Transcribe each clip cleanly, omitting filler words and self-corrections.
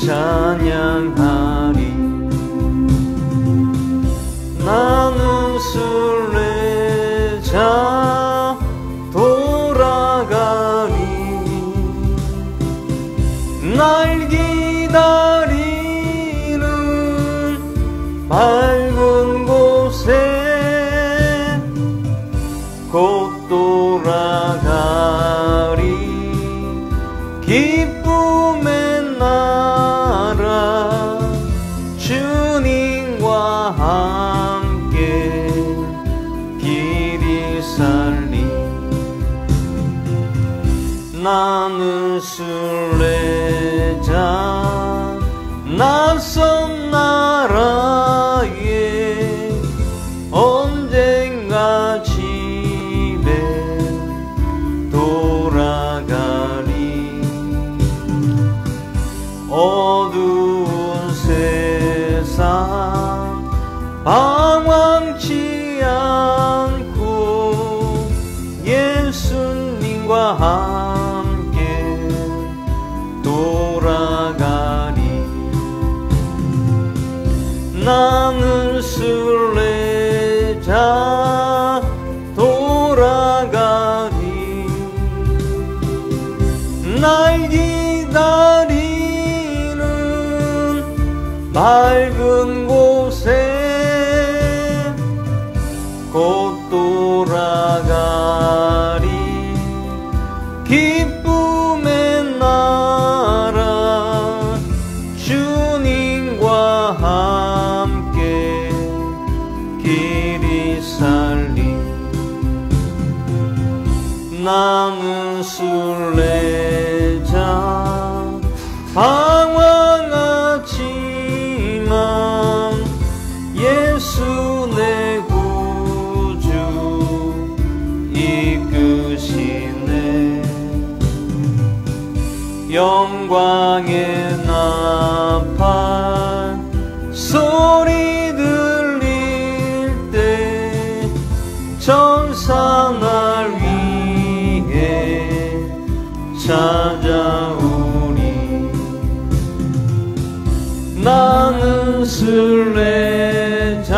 찬양하리. 나는 순례자 돌아가리. 날 기다리는 밝은 곳에 곧 돌아가리. 기쁨의 나라 주님과 함께 길이 살리. 나는 순례자 낯선 나라에 언젠가 집에 돌아가리. 어두운 세상 방황치 않고 예수님과 함께 돌아가리. 나는 순례자 돌아가리. 날 기다리는 밝은 곳에 곧 돌아가리. 기쁨의 나라 주님과 함께 길이 살리. 나는 순례자 방황하지만 예수 내 구주 이끄시네. 영광의 나팔 소리 들릴 때 천사 날 위해 찾아오리. 나는 순례자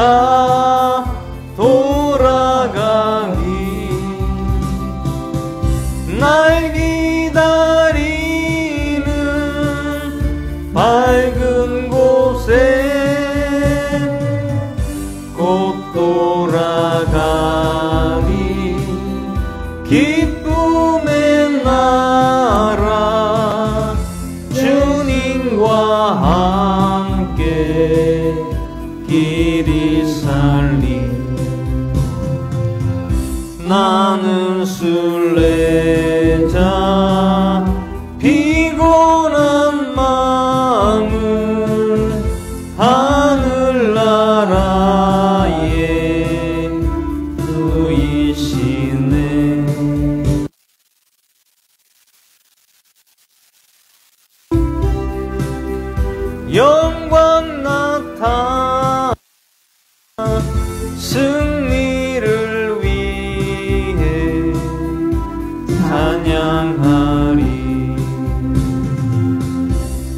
돌아가리. 날 기다리는 밝은 곳에 곧 돌아가리. 기쁨의 나라 주님과 함께 길이 살리. 나는 순례자 피곤한 마음을 하늘나라에 누이시네. 영광 나타나 승리를 위해 찬양하리.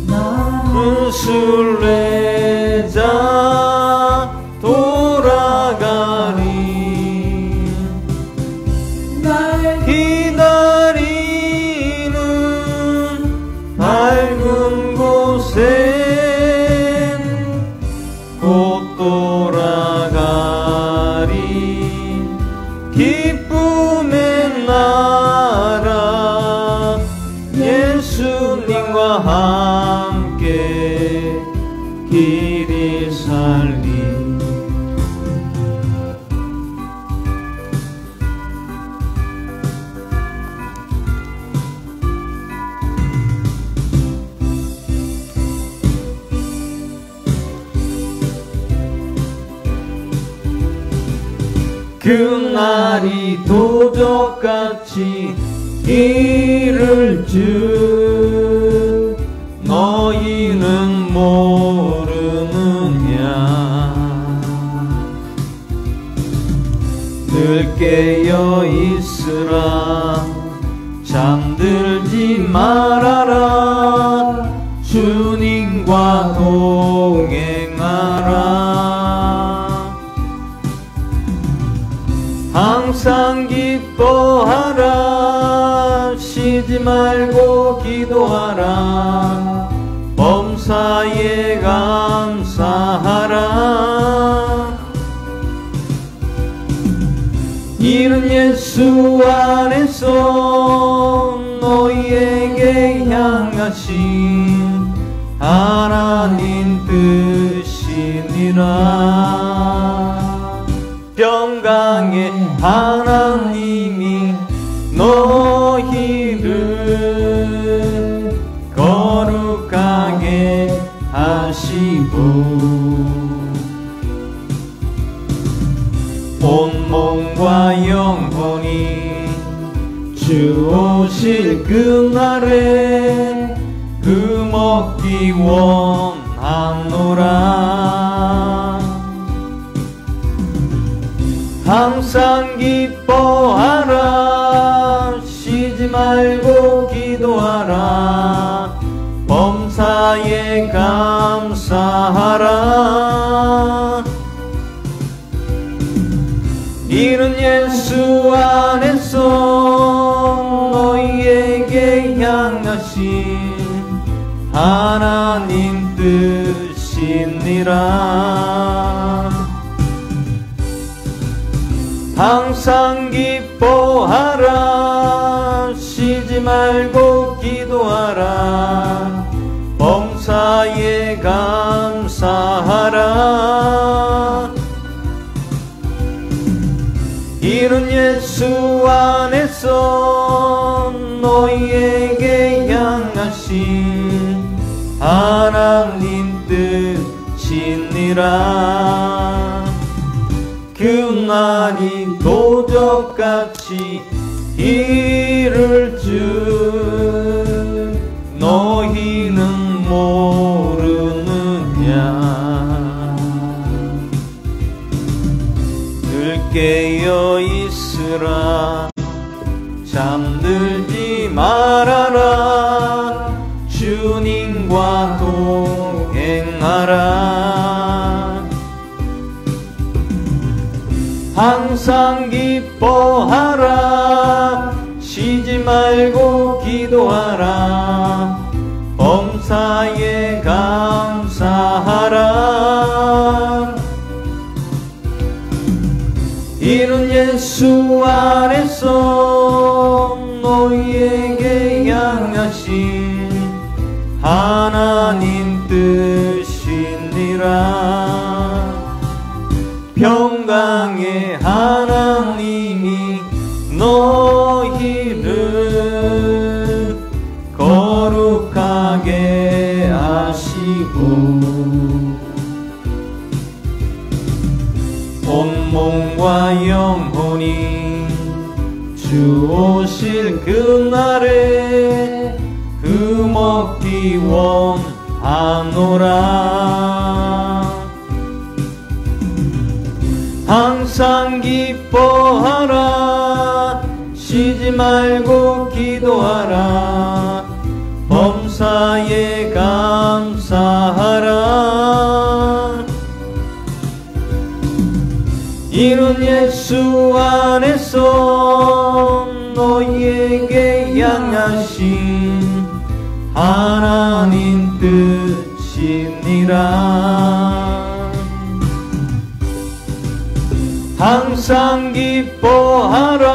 나는 순례자 돌아가리. 날 기다리는 밝은 곳에 곧 돌아가리. 기쁨의 나라 예수님과 함께 길이 살리. 그날이 도적같이 이를 줄 너희는 모르느냐. 늘 깨어 있으라 잠들지 말아라. 주님과 동행하라. 항상 기뻐하라. 쉬지 말고 기도하라. 범사에 감사하라. 이는 예수 안에서 너희에게 향하신 하나님 뜻이니라. 평강의 하나님이 너희를 거룩하게 하시고 온몸과 영혼이 주 오실 그날에 금없기 원하노라. 항상 기뻐하라. 쉬지 말고 기도하라. 범사에 감사하라. 이는 예수 안에서 너희에게 향하신 하나님 뜻이니라. 항상 기뻐하라. 쉬지 말고 기도하라. 범사에 감사하라. 이는 예수 안에서 너희에게 향하신 하나님 뜻이니라. 그날이 도적같이 이를 줄 너희는 모르느냐. 늘 깨어 있으라. 잠들지 말아라. 주님과 동행하라. 항상 기뻐하라. 쉬지 말고 기도하라. 범사에 감사하라. 이는 예수 안에서 너희에게 향하신 하나님 뜻이니라. 평강의 하나님이 너희를 거룩하게 하시고 온몸과 영혼이 주 오실 그날에 금없기 원하노라. 항상 기뻐하라. 쉬지 말고 기도하라. 범사에 감사하라. 이는 예수 안에서 너희에게 향하신 하나님 뜻이니라. 항상 기뻐하라.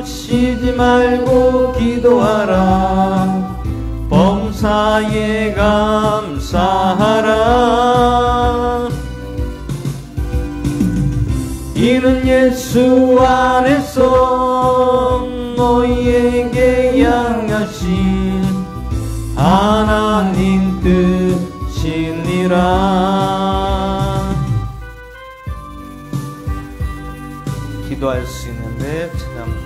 쉬지 말고 기도하라. 범사에 감사하라. 이는 예수 안에서 너희에게 향하신 하나님 뜻이니라. 기도할 수 있는데 찬양합니다.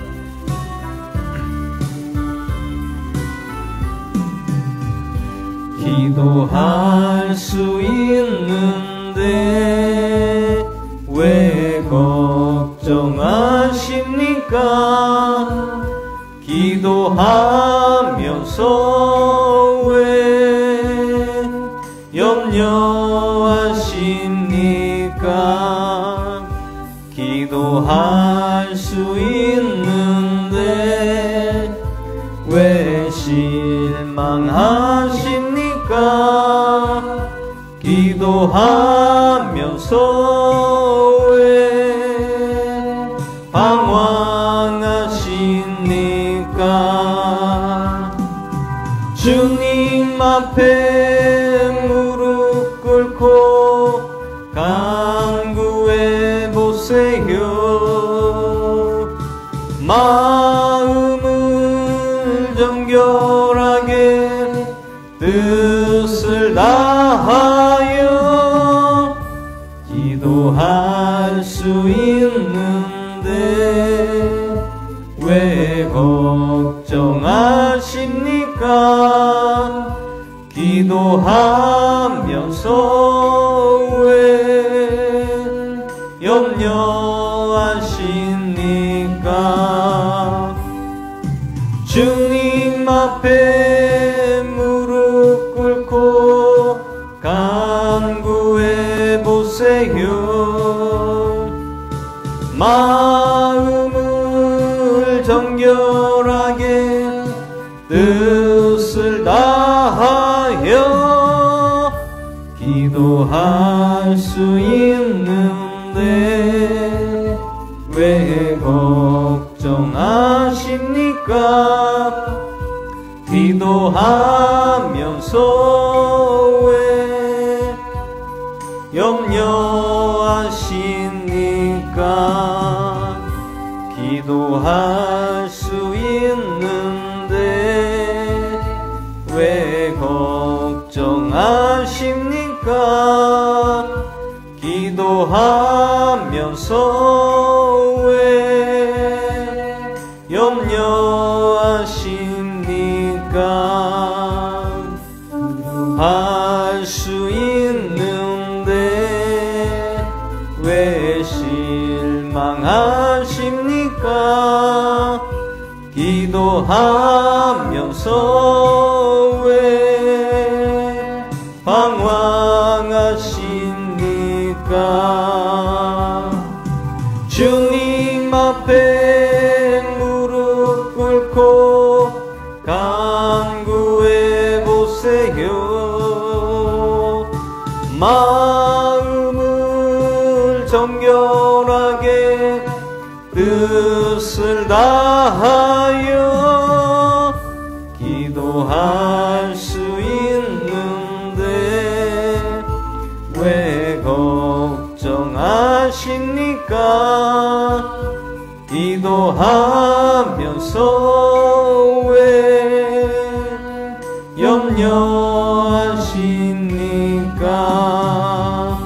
기도할 수 있는데 왜 걱정하십니까? 기도하면서 왜 염려하십니까? 기도할 수 있는데 왜 실망하십니까? 기도하면서 왜 방황하십니까? 주님 앞에 무릎 꿇고 간구해 보세요. 마음을 정결하게 뜻을 다하여 기도할 수 있는데 왜 걱정하십니까? 기도하면서 왜 염려하십니까? 주님 앞에 무릎 꿇고 간구해 보세요. 마음을 정결하게 뜻을 다하여 기도할 수 있는데 왜 걱정하십니까? 기도하면서 왜 염려하십니까? 기도할 수 있는데 왜 걱정하십니까? 기도하면서 왜 염려하십니까? 할 수 있는데 왜 실망하십니까? 기도하면서 왜 방황하십니까? 주님 앞에 무릎 꿇고 간구해 보세요. 마음을 정결하게 뜻을 다하여 기도할 수 있는데 왜 걱정하십니까? 기도하면서 왜 염려하십니까?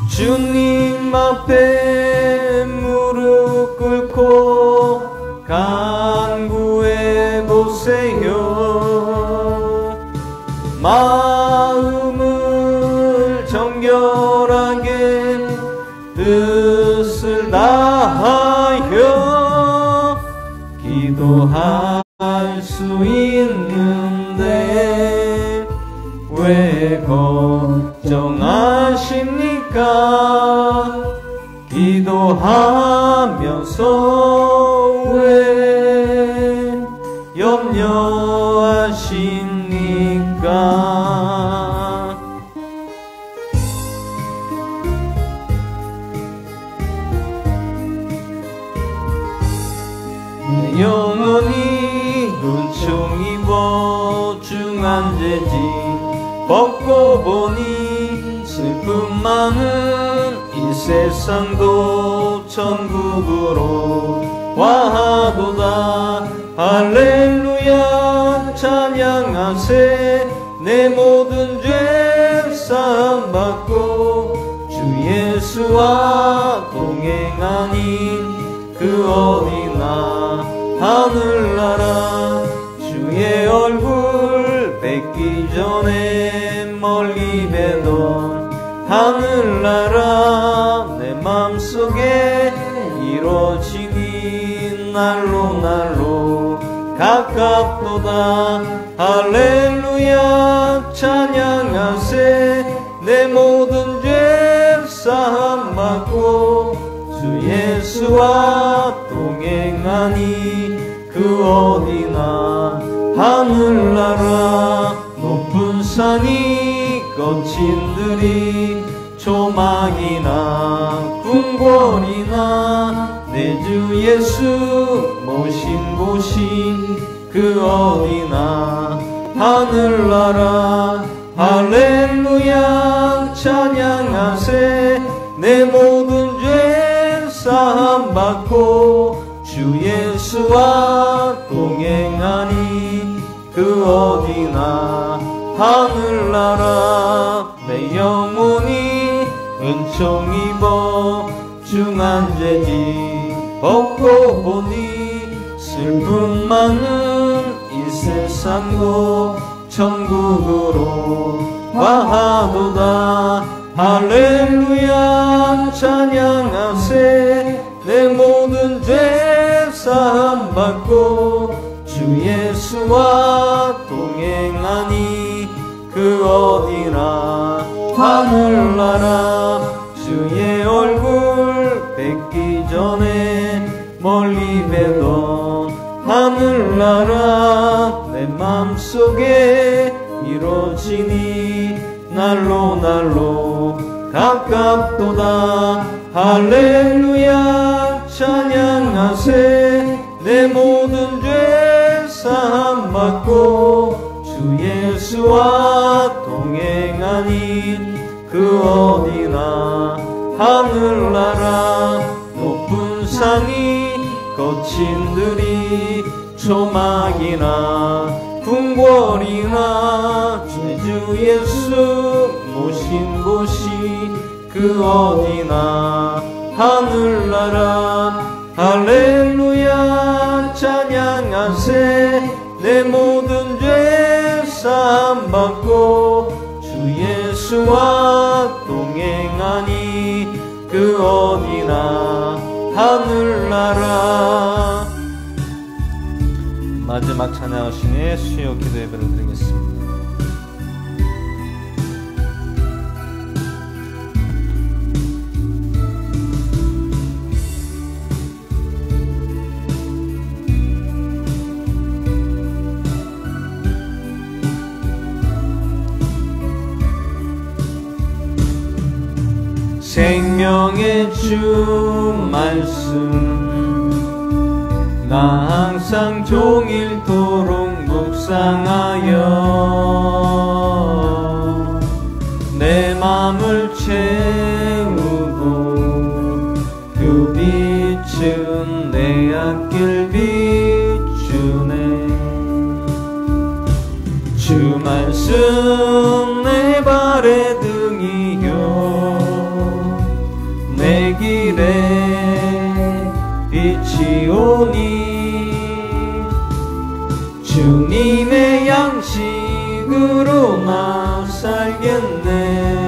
주님 앞에 무릎 꿇고 간구해 보세요. 마음을 정결하게 뜻을 다하여 기도할 수 있는데 왜 걱정하십니까? 기도하면서 왜 염려하십니까? 내 영혼이 은총 입어 중한 죄지 벗고 보니 슬픔 많은 이 세상도 천국으로 와하도다. 할렐루야 찬양하세. 내 모든 죄 사함 받고 주 예수와 동행하니 그 어디나 하늘나라 주의 얼굴 뵙기 전에 멀리 뵈던 하늘나라 내 맘속에 이루어지니 날로 날로 가깝도다. 할렐루야 찬양하세. 내 모든 죄 사함 받고 주 예수와 동행하니 그 어디나 하늘나라 높은 산이 거친 들이 조막이나 궁궐이나 내 주 예수 모신 곳이 그 어디나 하늘나라 할렐루야 찬양하세 내 모든 죄 사함 받고 주 예수와 동행하니 그 어디나 하늘나라 내 영혼이 은총 입어 중한죄지 벗고 보니 슬픔 많은 이 세상도 천국으로 화하도다 할렐루야 찬양하세 내 모든 죄 사함 받고 주 예수와 동행하니 그 어디나 하늘나라 주의 얼굴 뵙기 전에 멀리 뵈던 하늘나라 내 맘속에 이루어지니 날로 날로 가깝도다 할렐루야 찬양하세 내 모든 죄 사함 받고 주 예수와 동행하니 그 어디나 하늘나라 높은 산이 거친 들이 조막이나 궁궐이나 주 예수 모신 곳이 그 어디나 하늘나라 할렐루야 찬양하세 내 모든 죄 사함 받고 주 예수와 동행하니 그 어디나 하늘나라 마지막 찬양하시니 수요 기도 예배를 드리겠습니다. 생명의 주 말씀 나 항상 종일토록 묵상하여 내 맘을 채우고 그 빛은 내 앞길 비추네 주 말씀 내 발의 등이요 내 길에 빛이 오니 주님의 양식으로 나 살겠네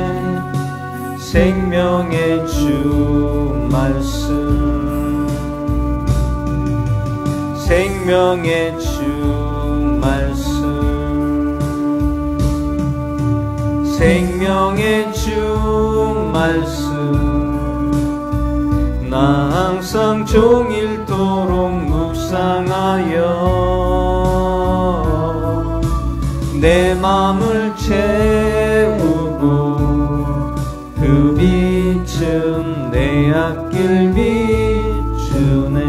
생명의 주 말씀 생명의 주 말씀 생명의 주 말씀 나 항상 종일토록 묵상하여 내 맘을 채우고 그 빛은 내 앞길 비추네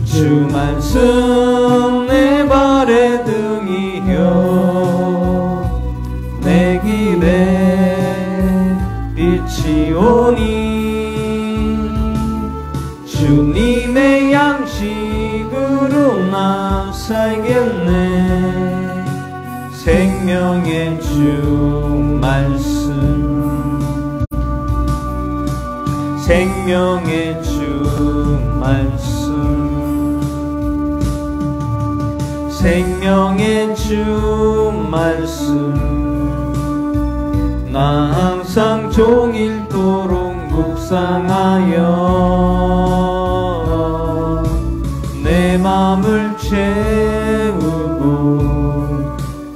주 말씀 내 발의 등이요 내 길에 빛이 오니 주님의 양식으로 나 살겠네 생명의 주 말씀 생명의 주 말씀 생명의 주 말씀 나 항상 종일토록 묵상하여 내 맘을 채우고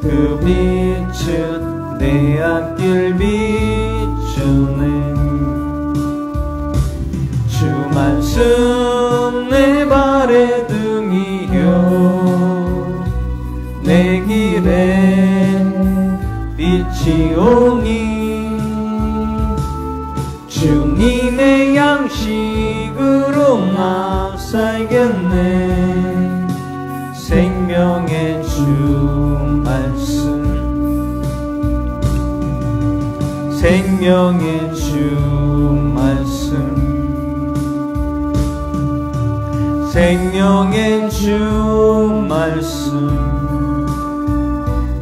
그 빛은 내 길에 빛이 오니 주님의 양식으로 나 살겠네. 생명의 주 말씀, 생명의 주 말씀, 생명의 주 말씀.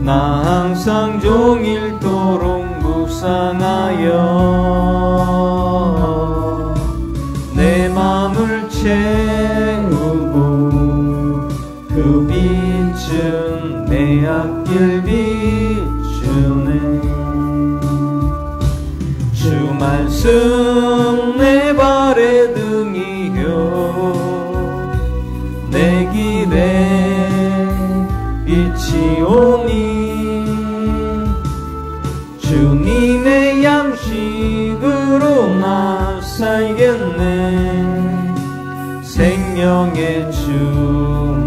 나 항상 종일토록 묵상하여 내 맘을 채우고 그 빛은 내 앞길 비추네. 주 말씀 내 발의 등이요 내 길에 빛이 오니 주님의 양식으로 나 살겠네. 생명의 주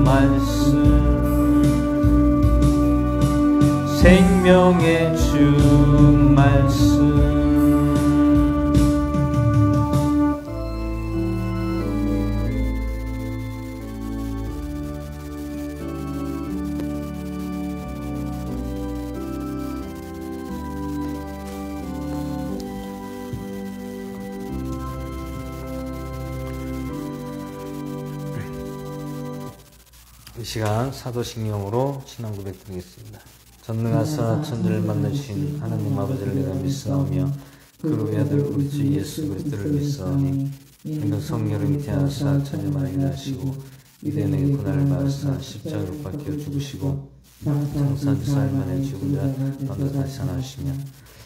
말씀, 생명의 주 말씀. 이 시간 사도신경으로 신앙 고백 드리겠습니다. 전능하사 천지를 만드신 하나님 아버지를 내가 믿사오며 그로 외아들 우리 주 예수 그리스도를 믿사오니 이는 성령을 잉태하사 천지만을 하시고 이대내게 고난을 받으사 십자가로 박혀 죽으시고 장사한 4일 만에 죽은 자 가운데 다시 살아나시며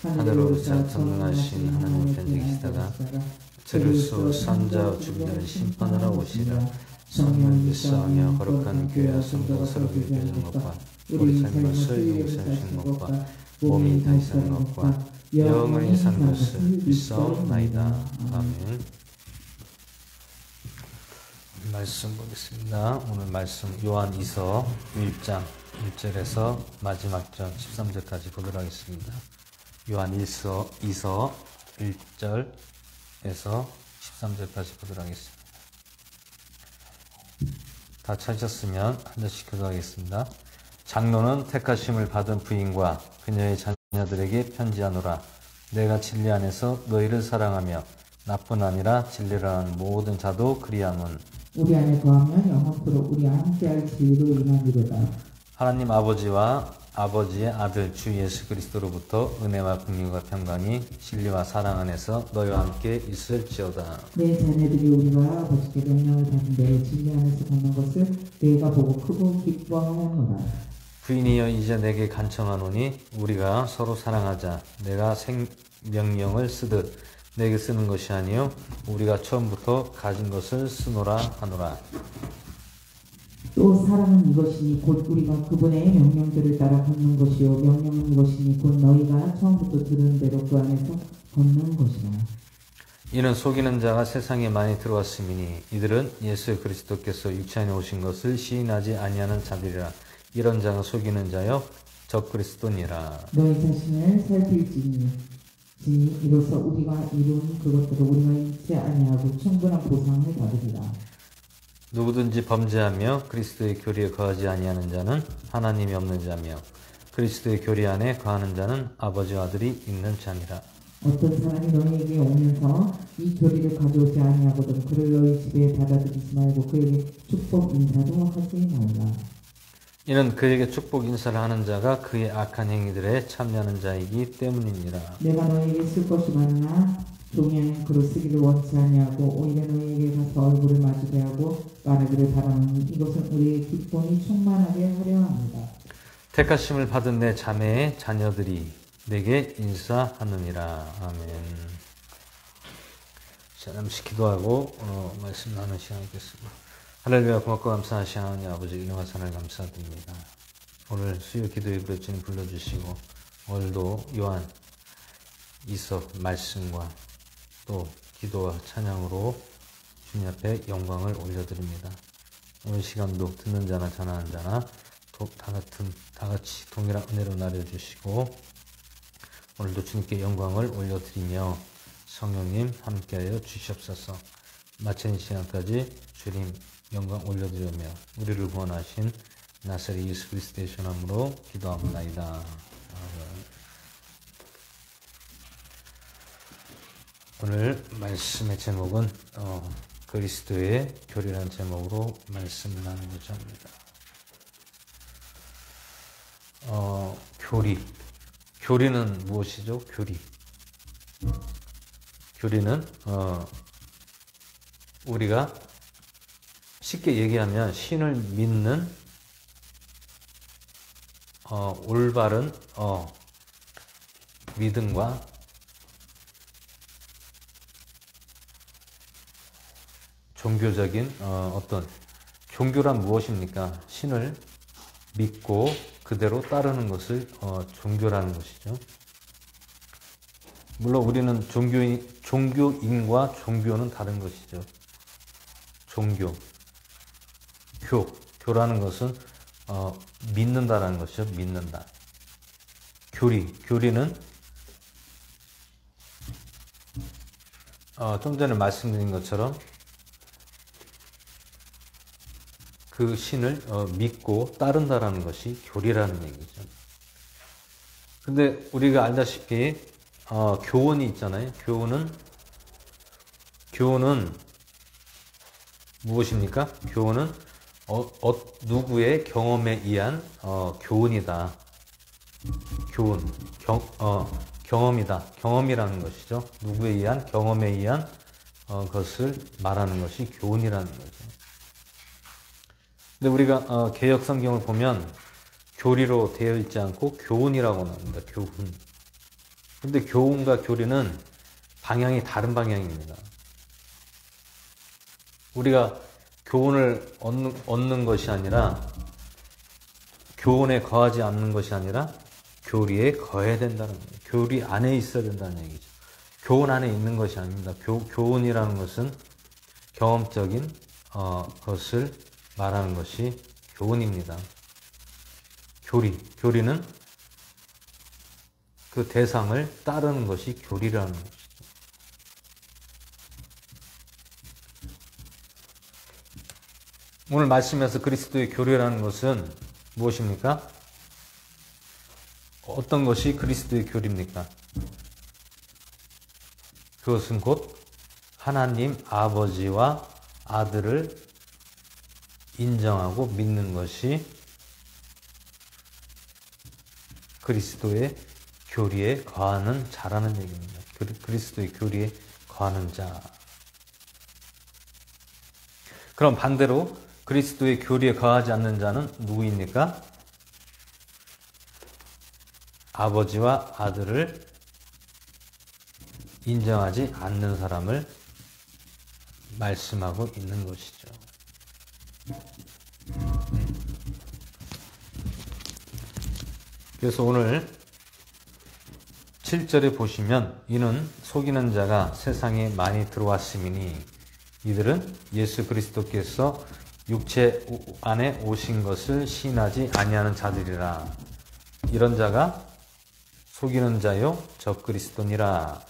하늘로부터 전능하신 하나님 편에 계시다가 저를 쏘 산자 죽은 자를 심판하러 오시라. 성령을 믿사오며 거룩한 교회와 성도가 서로 교제하는 것과 우리 삶에서 용서하시는 것과 몸이 다시 사는 것과 영원히 사는 것을 믿사옵나이다. 아멘. 말씀 보겠습니다. 오늘 말씀 요한 2서 1장 1절에서 마지막 절 13절까지 보도록 하겠습니다. 요한 2서 1절에서 13절까지 보도록 하겠습니다. 다 찾으셨으면 한 절씩 교도하겠습니다. 장로는 택하심을 받은 부인과 그녀의 자녀들에게 편지하노라. 내가 진리 안에서 너희를 사랑하며 나뿐 아니라 진리를 하는 모든 자도 그리함은 우리 안에 거하면 영원토록 우리와 함께할 진리로 인함이로다. 하나님 아버지와 아버지의 아들 주 예수 그리스도로부터 은혜와 긍휼과 평강이 진리와 사랑 안에서 너희와 함께 있을지어다. 내 자녀들이 우리와 아버지께 명령을 받은 대로 진리 안에서 걷는 것을 내가 보고 크고 기뻐하노라. 부인이여 이제 내게 간청하노니 우리가 서로 사랑하자. 내가 명령을 쓰듯 내게 쓰는 것이 아니요 우리가 처음부터 가진 것을 쓰노라 하노라. 또 사랑은 이것이니 곧 우리가 그분의 명령들을 따라 걷는 것이요 명령은 이것이니 곧 너희가 처음부터 들은 대로 그 안에서 걷는 것이라. 이는 속이는 자가 세상에 많이 들어왔음이니 이들은 예수 그리스도께서 육체 안에 오신 것을 시인하지 아니하는 자들이라. 이런 자가 속이는 자여 적그리스도니라. 너희 자신을 살필지니 이로써 우리가 이룬 그것들을 우리가 잊지 아니하고 충분한 보상을 받으리라. 누구든지 범죄하며 그리스도의 교리에 거하지 아니하는 자는 하나님이 없는 자며 그리스도의 교리 안에 거하는 자는 아버지와 아들이 있는 자니라. 어떤 사람이 너희에게 오면서 이 교리를 가져오지 아니하거든 그를 너희 집에 받아들이지 말고 그에게 축복 인사도 하지 말라. 이는 그에게 축복 인사를 하는 자가 그의 악한 행위들에 참여하는 자이기 때문이니라. 내가 너희에게 쓸 것이 많으나 종이에는 글을 쓰기를 원치 아니하고 오히려 너희에게 가서 얼굴을 마주 대하고 말하기를 바라노니 이것은 우리의 기쁨이 충만하게 하려 합니다. 택하심을 받은 내 자매의 자녀들이 내게 인사하느니라. 아멘. 자, 잠시 기도하고 말씀 나누는 시간이 있겠습니다. 할렐루야. 고맙고 감사하시 하나님 아버지 인용한 산을 감사드립니다. 오늘 수요 기도에 부르짖는 불러주시고 오늘도 요한 2서 말씀과 또 기도와 찬양으로 주님 앞에 영광을 올려드립니다. 오늘 시간도 듣는 자나 전하는 자나 다 같이 동일한 은혜로 나눠주시고 오늘도 주님께 영광을 올려드리며 성령님 함께하여 주시옵소서. 마치는 시간까지 주님 영광 올려드리며 우리를 구원하신 나사렛 예수 그리스도의 전함으로 기도합니다. 오늘 말씀의 제목은 그리스도의 교리라는 제목으로 말씀을 나누고자 합니다. 교리는 무엇이죠? 교리는 우리가 쉽게 얘기하면 신을 믿는 올바른 믿음과 종교적인 어떤 종교란 무엇입니까? 신을 믿고 그대로 따르는 것을 종교라는 것이죠. 물론 우리는 종교인과 종교는 다른 것이죠. 교라는 것은 믿는다라는 것이죠. 믿는다. 교리는 좀 전에 말씀드린 것처럼 그 신을 믿고 따른다라는 것이 교리라는 얘기죠. 근데 우리가 알다시피 교훈이 있잖아요. 교훈은 무엇입니까? 교훈은 누구의 경험에 의한 교훈이다. 경험이다. 경험이라는 것이죠. 누구에 의한 경험에 의한 것을 말하는 것이 교훈이라는 거죠. 근데 우리가 개역 성경을 보면 교리로 되어 있지 않고 교훈이라고 나옵니다. 교훈. 근데 교훈과 교리는 방향이 다른 방향입니다. 우리가 교훈을 얻는 것이 아니라 교훈에 거하지 않는 것이 아니라 교리에 거해야 된다는 거예요. 교리 안에 있어야 된다는 얘기죠. 교훈 안에 있는 것이 아닙니다. 교훈이라는 것은 경험적인 것을 말하는 것이 교훈입니다. 교리는 그 대상을 따르는 것이 교리라는 것이죠. 오늘 말씀에서 그리스도의 교리라는 것은 무엇입니까? 어떤 것이 그리스도의 교리입니까? 그것은 곧 하나님 아버지와 아들을 인정하고 믿는 것이 그리스도의 교리에 거하는 자라는 얘기입니다. 그리스도의 교리에 거하는 자. 그럼 반대로 그리스도의 교리에 거하지 않는 자는 누구입니까? 아버지와 아들을 인정하지 않는 사람을 말씀하고 있는 것이죠. 그래서 오늘 7절에 보시면 이는 속이는 자가 세상에 많이 들어왔음이니 이들은 예수 그리스도께서 육체 안에 오신 것을 시인하지 아니하는 자들이라. 이런 자가 속이는 자요 적그리스도니라.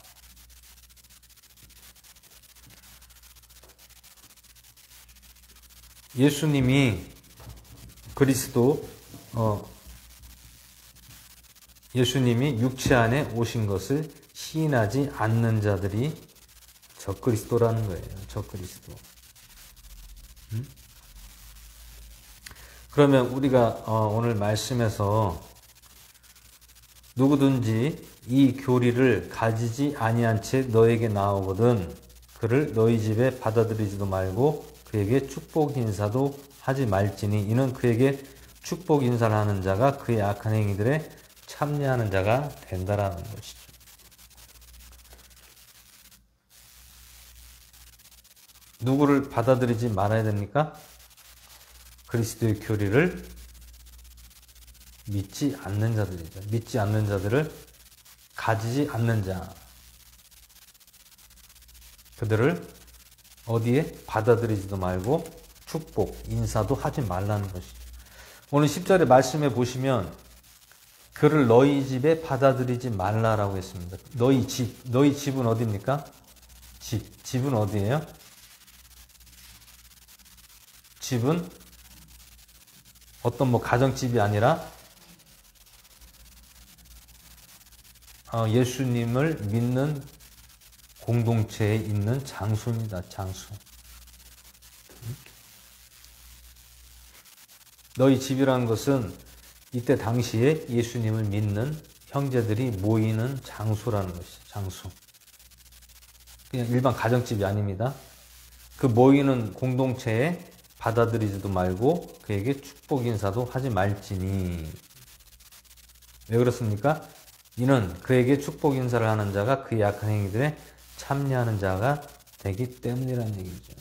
예수님이 예수님이 육체 안에 오신 것을 시인하지 않는 자들이 적그리스도라는 거예요. 적그리스도. 그러면 우리가 오늘 말씀에서 누구든지 이 교리를 가지지 아니한 채 너에게 나오거든 그를 너희 집에 받아들이지도 말고 그에게 축복 인사도 하지 말지니 이는 그에게 축복 인사를 하는 자가 그의 악한 행위들에 참여하는 자가 된다라는 것이죠. 누구를 받아들이지 말아야 됩니까? 그리스도의 교리를 믿지 않는 자들이죠. 믿지 않는 자들을 가지지 않는 자. 그들을 어디에 받아들이지도 말고 축복, 인사도 하지 말라는 것이죠. 오늘 10절의 말씀에 보시면 그를 너희 집에 받아들이지 말라라고 했습니다. 너희 집은 어디입니까? 집은 어디예요? 집은 어떤 가정집이 아니라 예수님을 믿는 공동체에 있는 장소입니다. 장소. 너희 집이라는 것은 이때 당시에 예수님을 믿는 형제들이 모이는 장소라는 것이죠. 장소. 그냥 일반 가정집이 아닙니다. 그 모이는 공동체에 받아들이지도 말고 그에게 축복 인사도 하지 말지니. 왜 그렇습니까? 이는 그에게 축복 인사를 하는 자가 그의 악한 행위들에 참여하는 자가 되기 때문이라는 얘기죠.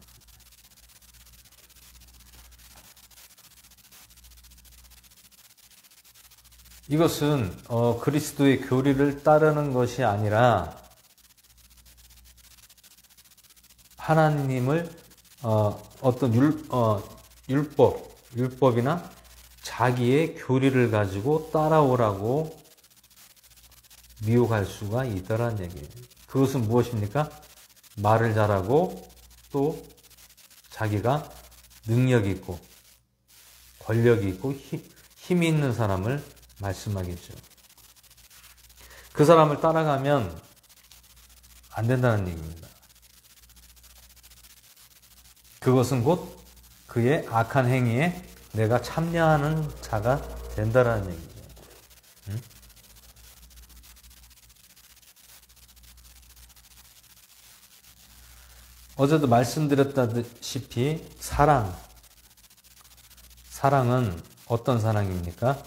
이것은 그리스도의 교리를 따르는 것이 아니라 하나님을 어떤 율법이나 자기의 교리를 가지고 따라오라고 미혹할 수가 있다라는 얘기예요. 그것은 무엇입니까? 말을 잘하고 또 자기가 능력이 있고 권력이 있고 힘이 있는 사람을 말씀하겠죠. 그 사람을 따라가면 안 된다는 얘기입니다. 그것은 곧 그의 악한 행위에 내가 참여하는 자가 된다는 얘기죠. 응? 어제도 말씀드렸다시피 사랑은 어떤 사랑입니까?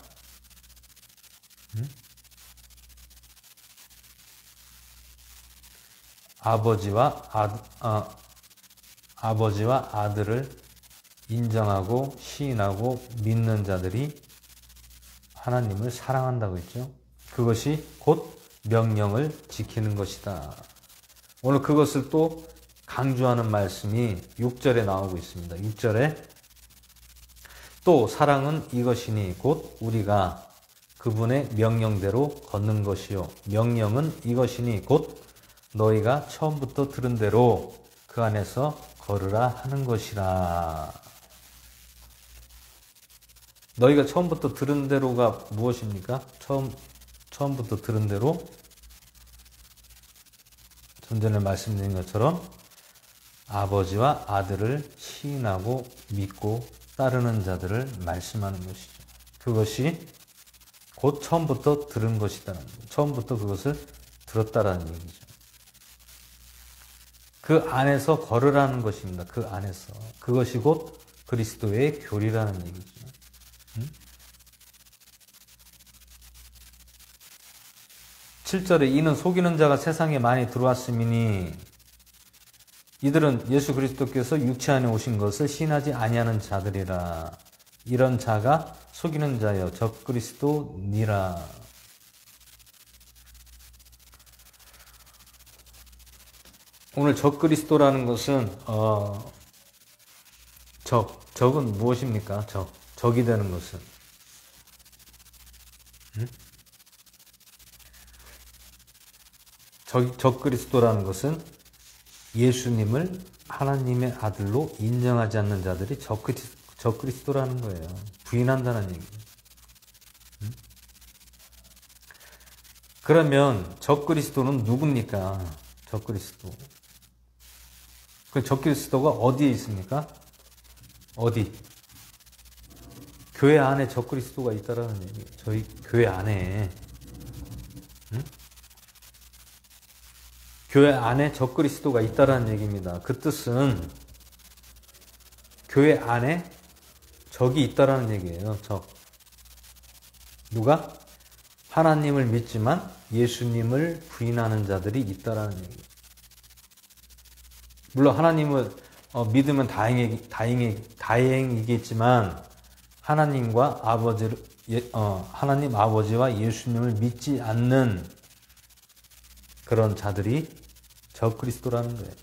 아버지와 아들을 인정하고 시인하고 믿는 자들이 하나님을 사랑한다고 했죠. 그것이 곧 명령을 지키는 것이다. 오늘 그것을 또 강조하는 말씀이 6절에 나오고 있습니다. 6절에 또 사랑은 이것이니 곧 우리가 그분의 명령대로 걷는 것이요. 명령은 이것이니 곧 너희가 처음부터 들은 대로 그 안에서 걸으라 하는 것이라. 너희가 처음부터 들은 대로가 무엇입니까? 처음부터 들은 대로 좀 전에 말씀드린 것처럼 아버지와 아들을 시인하고 믿고 따르는 자들을 말씀하는 것이죠. 그것이 곧 처음부터 들은 것이다. 처음부터 그것을 들었다라는 얘기죠. 그 안에서 걸으라는 것입니다. 그 안에서. 그것이 곧 그리스도의 교리라는 얘기죠. 7절에 이는 속이는 자가 세상에 많이 들어왔음이니 이들은 예수 그리스도께서 육체 안에 오신 것을 신하지 아니하는 자들이라. 이런 자가 속이는 자여 적그리스도니라. 오늘 적그리스도라는 것은 적은 무엇입니까? 적이 되는 것은 적그리스도라는 것은 예수님을 하나님의 아들로 인정하지 않는 자들이 적그리스도라는 거예요. 부인한다는 얘기예요. 그러면 적그리스도는 누굽니까? 적그리스도. 그 적그리스도가 어디에 있습니까? 어디? 교회 안에 적그리스도가 있다라는 얘기예요. 저희 교회 안에. 교회 안에 적그리스도가 있다라는 얘기입니다. 그 뜻은 교회 안에 적이 있다라는 얘기예요. 적. 누가? 하나님을 믿지만 예수님을 부인하는 자들이 있다라는 얘기예요. 물론 하나님을 믿으면 다행이겠지만 하나님과 하나님 아버지와 예수님을 믿지 않는 그런 자들이 적그리스도라는 거예요.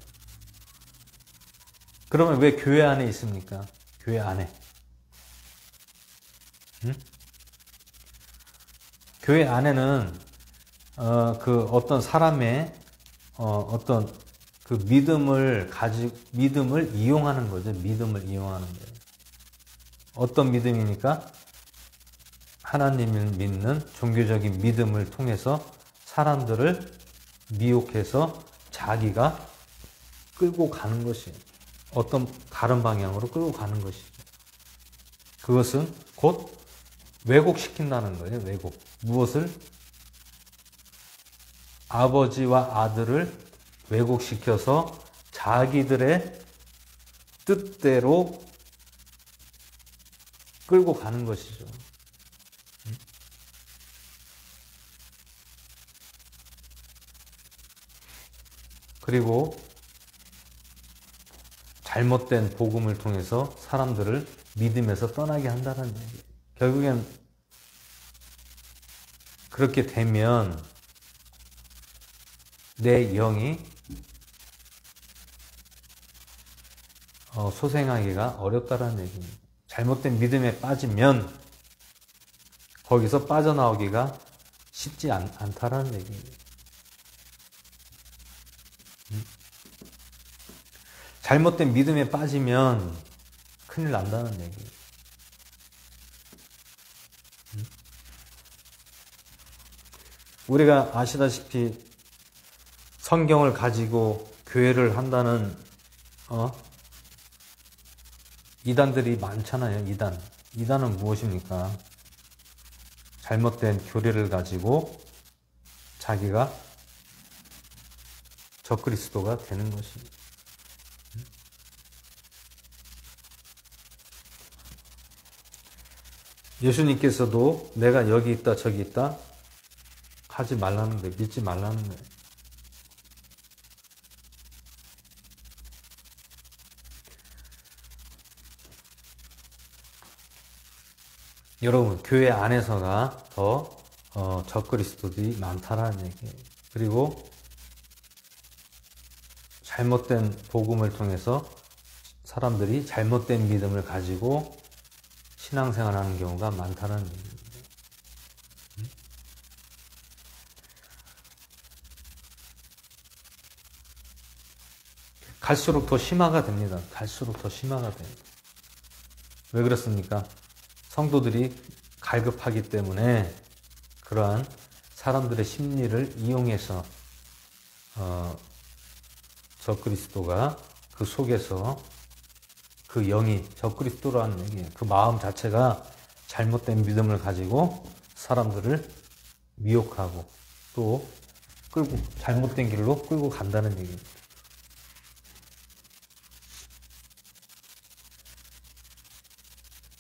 그러면 왜 교회 안에 있습니까? 교회 안에. 응? 교회 안에는 그 어떤 사람의 어떤 그 믿음을 이용하는 거죠. 믿음을 이용하는 거예요. 어떤 믿음이니까? 하나님을 믿는 종교적인 믿음을 통해서 사람들을 미혹해서 자기가 끌고 가는 것이에요. 어떤 다른 방향으로 끌고 가는 것이죠. 그것은 곧 왜곡시킨다는 거예요. 왜곡. 무엇을? 아버지와 아들을 왜곡시켜서 자기들의 뜻대로 끌고 가는 것이죠. 그리고 잘못된 복음을 통해서 사람들을 믿음에서 떠나게 한다는 얘기예요. 결국엔 그렇게 되면 내 영이 소생하기가 어렵다는 얘기입니다. 잘못된 믿음에 빠지면 거기서 빠져나오기가 쉽지 않다라는 얘기입니다. 잘못된 믿음에 빠지면 큰일 난다는 얘기예요. 우리가 아시다시피 성경을 가지고 교회를 한다는 이단들이 많잖아요. 이단은 무엇입니까? 잘못된 교리를 가지고 자기가 적그리스도가 되는 것입니다. 예수님께서도 내가 여기 있다 저기 있다 하지 말라는 거예요. 믿지 말라는 거예요. 여러분, 교회 안에서가 더 적그리스도들이 많다라는 얘기예요. 그리고 잘못된 복음을 통해서 사람들이 잘못된 믿음을 가지고 신앙생활하는 경우가 많다는 얘기입니다. 갈수록 더 심화가 됩니다. 갈수록 더 심화가 돼요. 왜 그렇습니까? 성도들이 갈급하기 때문에 그러한 사람들의 심리를 이용해서 적그리스도가 그 속에서 그 영이 적그리스도라는 얘기예요. 그 마음 자체가 잘못된 믿음을 가지고 사람들을 미혹하고 또 끌고 잘못된 길로 끌고 간다는 얘기입니다.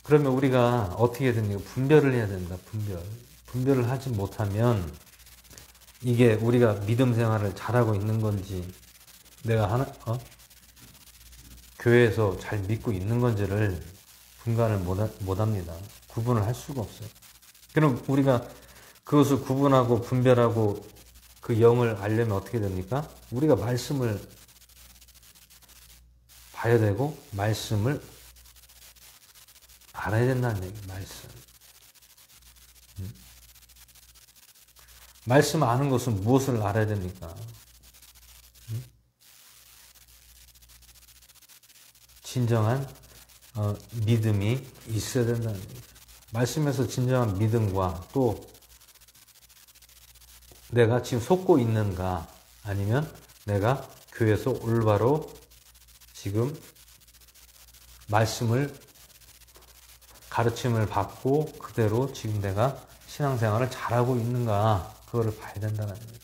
그러면 우리가 어떻게 해야 됩니까? 분별을 해야 된다. 분별을 하지 못하면 이게 우리가 믿음 생활을 잘하고 있는 건지 내가 교회에서 잘 믿고 있는 건지를 분간을 못합니다. 구분을 할 수가 없어요. 그럼 우리가 그것을 구분하고 분별하고 그 영을 알려면 어떻게 됩니까? 우리가 말씀을 봐야 되고 말씀을 알아야 된다는 얘기예요. 말씀 아는 것은 무엇을 알아야 됩니까? 진정한 믿음이 있어야 된다는 얘기예요. 말씀에서 진정한 믿음과 또 내가 지금 속고 있는가 아니면 내가 교회에서 올바로 지금 말씀을 가르침을 받고 그대로 지금 내가 신앙생활을 잘하고 있는가 그거를 봐야 된다는 거예요.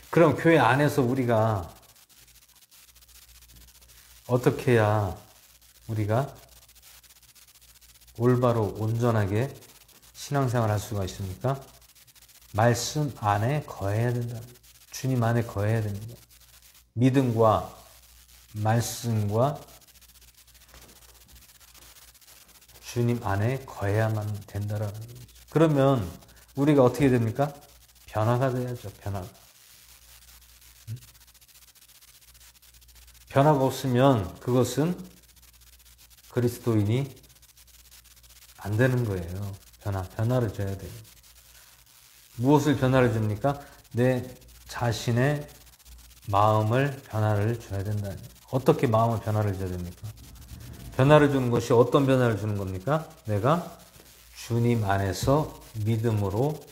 그럼 교회 안에서 우리가 어떻게 해야 우리가 올바로 온전하게 신앙생활을 할 수가 있습니까? 말씀 안에 거해야 된다. 주님 안에 거해야 됩니다. 믿음과 말씀과 주님 안에 거해야만 된다라는 거죠. 그러면 우리가 어떻게 됩니까? 변화가 돼야죠. 변화가 없으면 그것은 그리스도인이 안 되는 거예요. 변화를 줘야 돼요. 무엇을 변화를 줍니까? 내 자신의 마음을 변화를 줘야 된다. 어떻게 마음을 변화를 줘야 됩니까? 변화를 주는 것이 어떤 변화를 주는 겁니까? 내가 주님 안에서 믿음으로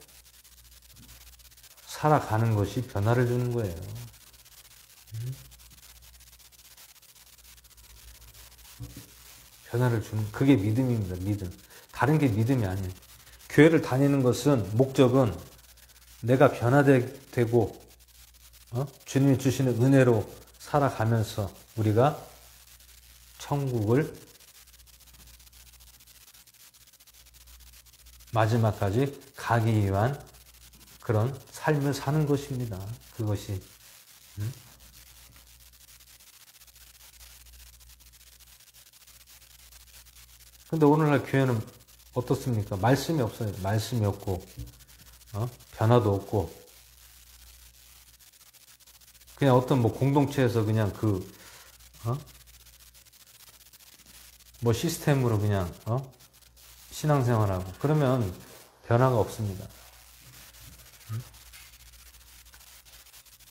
살아가는 것이 변화를 주는 거예요. 변화를 주는, 그게 믿음입니다. 믿음. 다른 게 믿음이 아니에요. 교회를 다니는 것은, 목적은 내가 변화되고 주님이 주시는 은혜로 살아가면서 우리가 천국을 마지막까지 가기 위한 그런 삶을 사는 것입니다. 그것이. 근데 오늘날 교회는 어떻습니까? 말씀이 없어요. 말씀이 없고, 변화도 없고, 그냥 어떤 공동체에서 그냥 시스템으로 그냥, 신앙생활하고, 그러면 변화가 없습니다.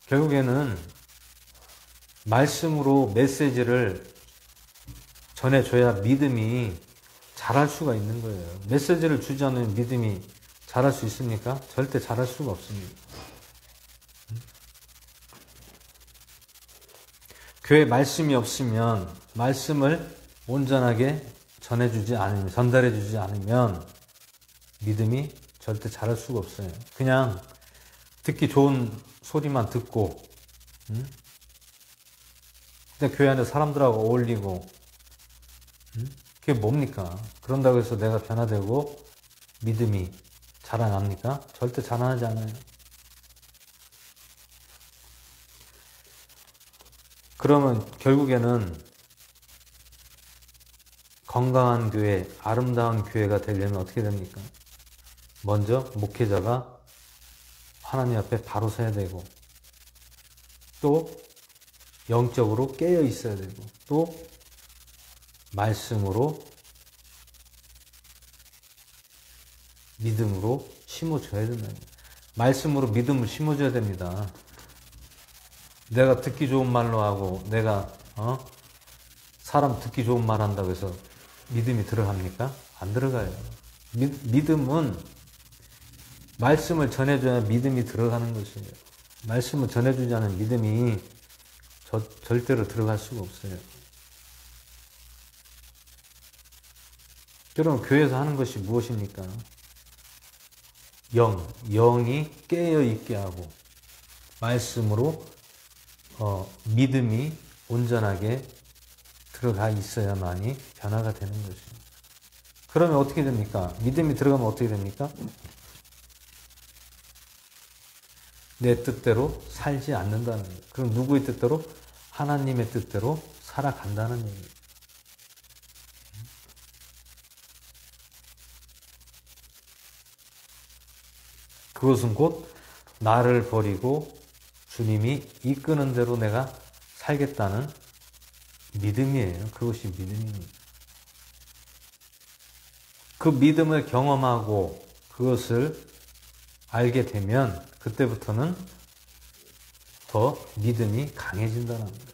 결국에는 말씀으로 메시지를 전해줘야 믿음이 자랄 수가 있는 거예요. 메시지를 주지 않으면 믿음이 자랄 수 있습니까? 절대 자랄 수가 없습니다. 교회 말씀이 없으면, 말씀을 온전하게 전달해주지 않으면 믿음이 절대 자랄 수가 없어요. 그냥 듣기 좋은 소리만 듣고, 그냥 교회 안에 사람들하고 어울리고, 그게 뭡니까? 그런다고 해서 내가 변화되고 믿음이 자라납니까? 절대 자라나지 않아요. 그러면 결국에는 건강한 교회, 아름다운 교회가 되려면 어떻게 됩니까? 먼저 목회자가 하나님 앞에 바로 서야 되고, 또 영적으로 깨어 있어야 되고, 또 말씀으로, 믿음으로 심어줘야 된다. 말씀으로 믿음을 심어줘야 됩니다. 내가 듣기 좋은 말로 하고, 내가 사람 듣기 좋은 말 한다고 해서 믿음이 들어갑니까? 안 들어가요. 믿음은 말씀을 전해줘야 믿음이 들어가는 것이에요. 말씀을 전해주지 않은 믿음이 절대로 들어갈 수가 없어요. 여러분, 교회에서 하는 것이 무엇입니까? 영이 깨어있게 하고, 말씀으로 믿음이 온전하게 들어가 있어야만이 변화가 되는 것입니다. 그러면 어떻게 됩니까? 믿음이 들어가면 어떻게 됩니까? 내 뜻대로 살지 않는다는 거예요. 그럼 누구의 뜻대로? 하나님의 뜻대로 살아간다는 얘기예요. 그것은 곧 나를 버리고 주님이 이끄는 대로 내가 살겠다는 믿음이에요. 그것이 믿음입니다. 그 믿음을 경험하고 그것을 알게 되면 그때부터는 더 믿음이 강해진다는 거예요.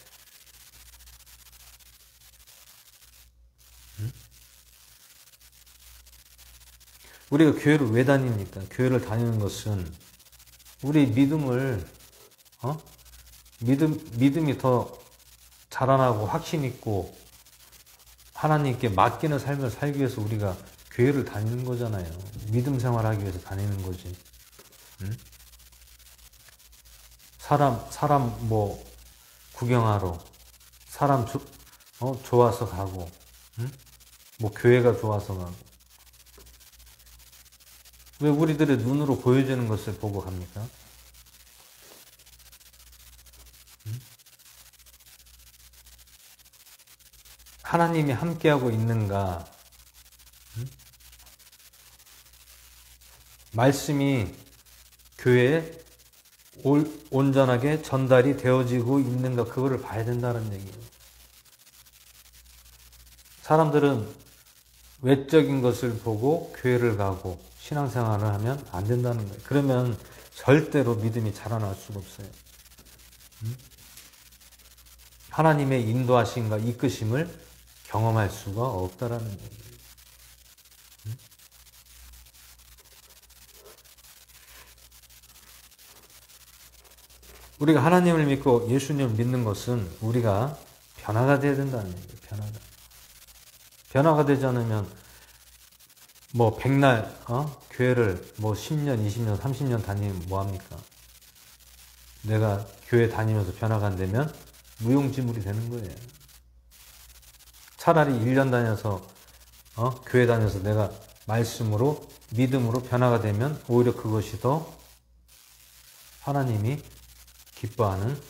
우리가 교회를 왜 다닙니까? 교회를 다니는 것은 우리 믿음이 더 자라나고 확신 있고 하나님께 맡기는 삶을 살기 위해서 우리가 교회를 다니는 거잖아요. 믿음 생활하기 위해서 다니는 거지. 사람 구경하러, 사람 좋아서 가고, 교회가 좋아서 가고. 왜 우리들의 눈으로 보여지는 것을 보고 갑니까? 하나님이 함께하고 있는가? 말씀이 교회에 온전하게 전달이 되어지고 있는가? 그거를 봐야 된다는 얘기예요. 사람들은 외적인 것을 보고 교회를 가고 신앙생활을 하면 안 된다는 거예요. 그러면 절대로 믿음이 자라날 수가 없어요. 하나님의 인도하심과 이끄심을 경험할 수가 없다라는 얘기예요. 우리가 하나님을 믿고 예수님을 믿는 것은 우리가 변화가 되어야 된다는 얘기예요. 변화가 되지 않으면 뭐 백날 교회를 뭐 10년, 20년, 30년 다니면 뭐합니까? 내가 교회 다니면서 변화가 안 되면 무용지물이 되는 거예요. 차라리 1년 다녀서 교회 다녀서 내가 말씀으로 믿음으로 변화가 되면 오히려 그것이 더 하나님이 기뻐하는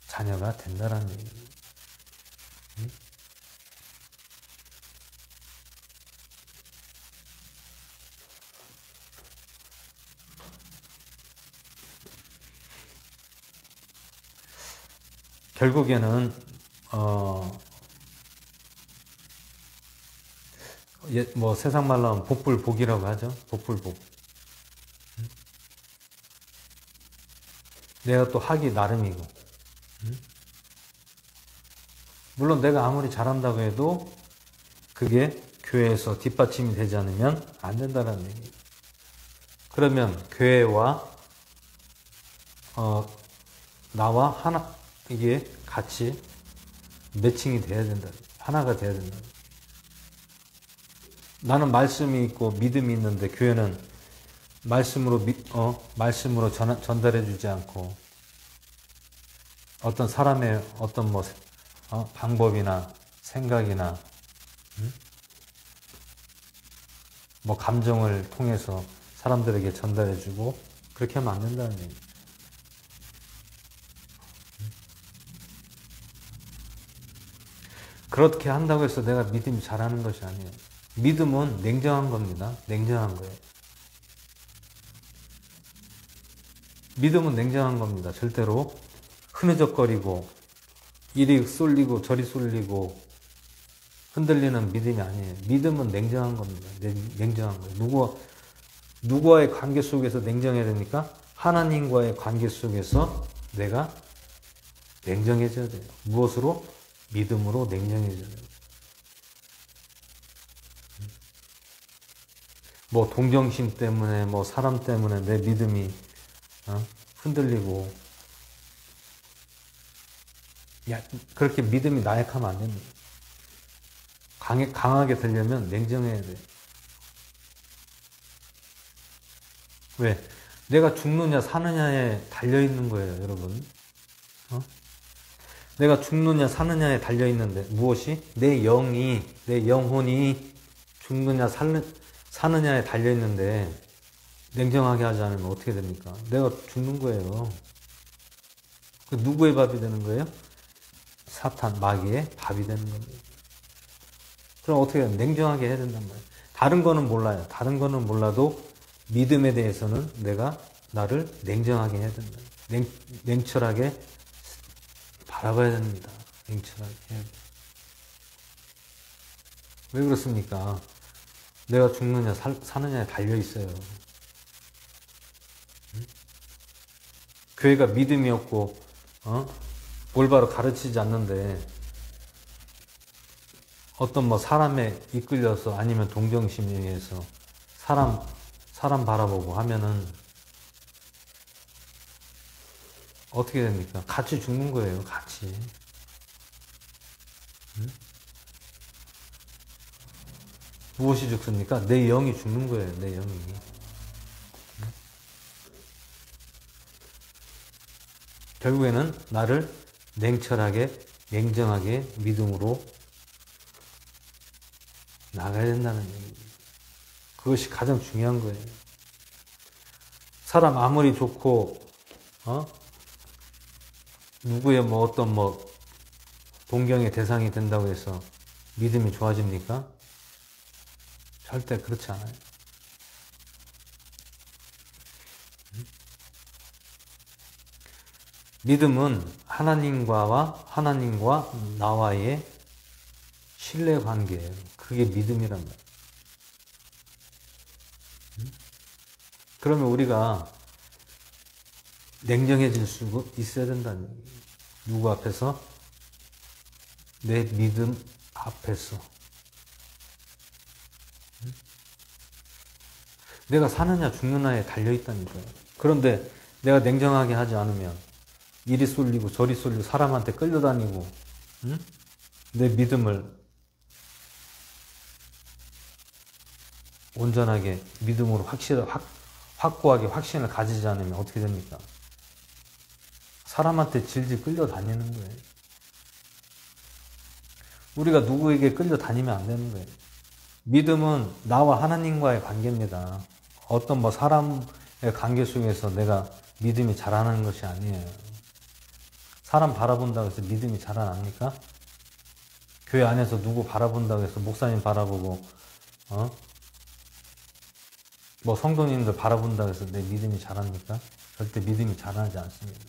자녀가 된다는 얘기예요. 결국에는 뭐 세상 말로 하면 복불복이라고 하죠. 복불복. 내가 또 하기 나름이고. 물론 내가 아무리 잘한다고 해도 그게 교회에서 뒷받침이 되지 않으면 안 된다는 얘기예요. 그러면 교회와 나와 하나 이게 같이 매칭이 돼야 된다. 하나가 돼야 된다. 나는 말씀이 있고 믿음이 있는데 교회는 말씀으로 전달해 주지 않고 어떤 사람의 어떤 방법이나 생각이나 뭐 감정을 통해서 사람들에게 전달해 주고 그렇게 하면 안 된다는 얘기. 그렇게 한다고 해서 내가 믿음이 잘하는 것이 아니에요. 믿음은 냉정한 겁니다. 냉정한 거예요. 믿음은 냉정한 겁니다. 절대로 흐느적거리고 이리 쏠리고 저리 쏠리고 흔들리는 믿음이 아니에요. 믿음은 냉정한 겁니다. 냉정한 거예요. 누구와의 관계 속에서 냉정해야 되니까 하나님과의 관계 속에서 내가 냉정해져야 돼요. 무엇으로? 믿음으로 냉정해져야 돼요. 뭐 동정심 때문에 뭐 사람 때문에 내 믿음이 흔들리고 그렇게 믿음이 나약하면 안 됩니다. 강하게 되려면 냉정해야 돼요. 왜? 내가 죽느냐 사느냐에 달려있는 거예요, 여러분. 내가 죽느냐 사느냐에 달려있는데 무엇이? 내 영혼이 죽느냐 사느냐에 달려있는데 냉정하게 하지 않으면 어떻게 됩니까? 내가 죽는 거예요. 그 누구의 밥이 되는 거예요? 사탄, 마귀의 밥이 되는 겁니다. 그럼 어떻게 해요? 냉정하게 해야 된단 말이에요. 다른 거는 몰라요. 다른 거는 몰라도 믿음에 대해서는 내가 나를 냉정하게 해야 된다. 냉철하게 바라봐야 됩니다. 냉철하게 해야 돼요. 왜 그렇습니까? 내가 죽느냐 사느냐에 달려있어요. 교회가 믿음이 없고 올바로 가르치지 않는데 어떤 사람에 이끌려서 아니면 동정심에 의해서 사람 바라보고 하면은 어떻게 됩니까? 같이 죽는 거예요. 같이. 무엇이 죽습니까? 내 영이 죽는 거예요. 내 영이. 결국에는 나를 냉철하게, 냉정하게 믿음으로 나가야 된다는 얘기입니다. 그것이 가장 중요한 거예요. 사람 아무리 좋고, 누구의 어떤 동경의 대상이 된다고 해서 믿음이 좋아집니까? 절대 그렇지 않아요. 믿음은 하나님과 나와의 신뢰 관계예요. 그게 믿음이란 말이에요. 그러면 우리가 냉정해질 수 있어야 된다는 얘기예요. 누구 앞에서? 내 믿음 앞에서. 내가 사느냐 죽느냐에 달려있다니까요. 그런데 내가 냉정하게 하지 않으면 이리 쏠리고 저리 쏠리고 사람한테 끌려다니고, 응? 내 믿음을 온전하게 믿음으로 확고하게 확신을 가지지 않으면 어떻게 됩니까? 사람한테 질질 끌려다니는 거예요. 우리가 누구에게 끌려다니면 안 되는 거예요. 믿음은 나와 하나님과의 관계입니다. 어떤 사람의 관계 속에서 내가 믿음이 자라는 것이 아니에요. 사람 바라본다고 해서 믿음이 자라납니까? 교회 안에서 누구 바라본다고 해서 목사님 바라보고, 성도님들 바라본다고 해서 내 믿음이 자랍니까? 절대 믿음이 자라지 않습니다.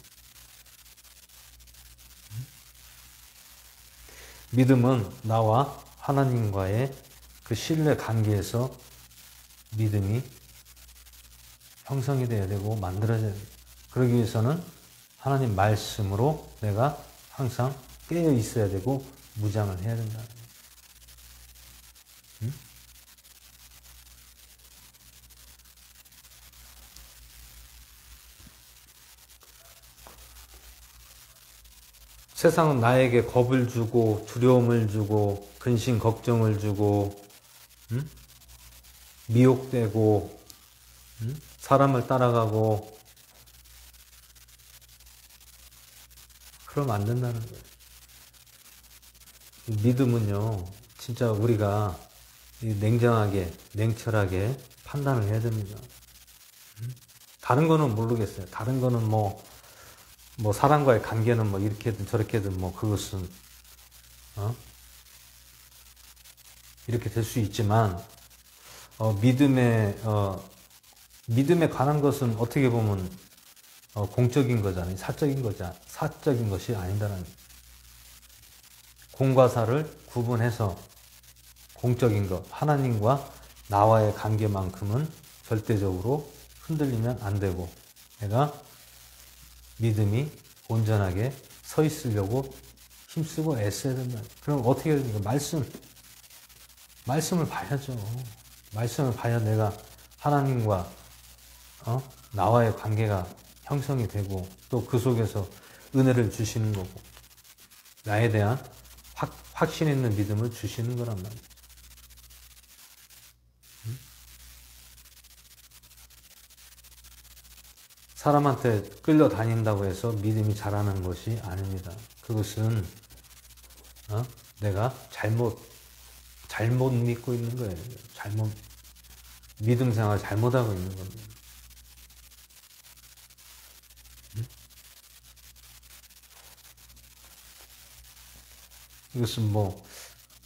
믿음은 나와 하나님과의 그 신뢰 관계에서 믿음이 형성이 되어야 되고 만들어져야 돼요. 그러기 위해서는 하나님 말씀으로 내가 항상 깨어 있어야 되고 무장을 해야 된다. 응? 세상은 나에게 겁을 주고 두려움을 주고 근심 걱정을 주고, 응? 미혹되고, 응? 사람을 따라가고, 그러면 안 된다는 거예요. 믿음은요, 진짜 우리가 냉정하게, 냉철하게 판단을 해야 됩니다. 다른 거는 모르겠어요. 다른 거는 사람과의 관계는 이렇게든 저렇게든 그것은, 이렇게 될 수 있지만, 믿음에 관한 것은 어떻게 보면, 공적인 거잖아요. 사적인 것이 아니다라는 거예요. 공과 사를 구분해서 공적인 것, 하나님과 나와의 관계만큼은 절대적으로 흔들리면 안 되고, 내가 믿음이 온전하게 서 있으려고 힘쓰고 애써야 된다. 그럼 어떻게 해야 됩니까? 말씀을 봐야죠. 말씀을 봐야 내가 하나님과 나와의 관계가 형성이 되고 또 그 속에서 은혜를 주시는 거고 나에 대한 확신 있는 믿음을 주시는 거란 말이에요. 사람한테 끌려다닌다고 해서 믿음이 자라는 것이 아닙니다. 그것은 내가 잘못 믿고 있는 거예요. 믿음 생활 잘못하고 있는 겁니다. 이것은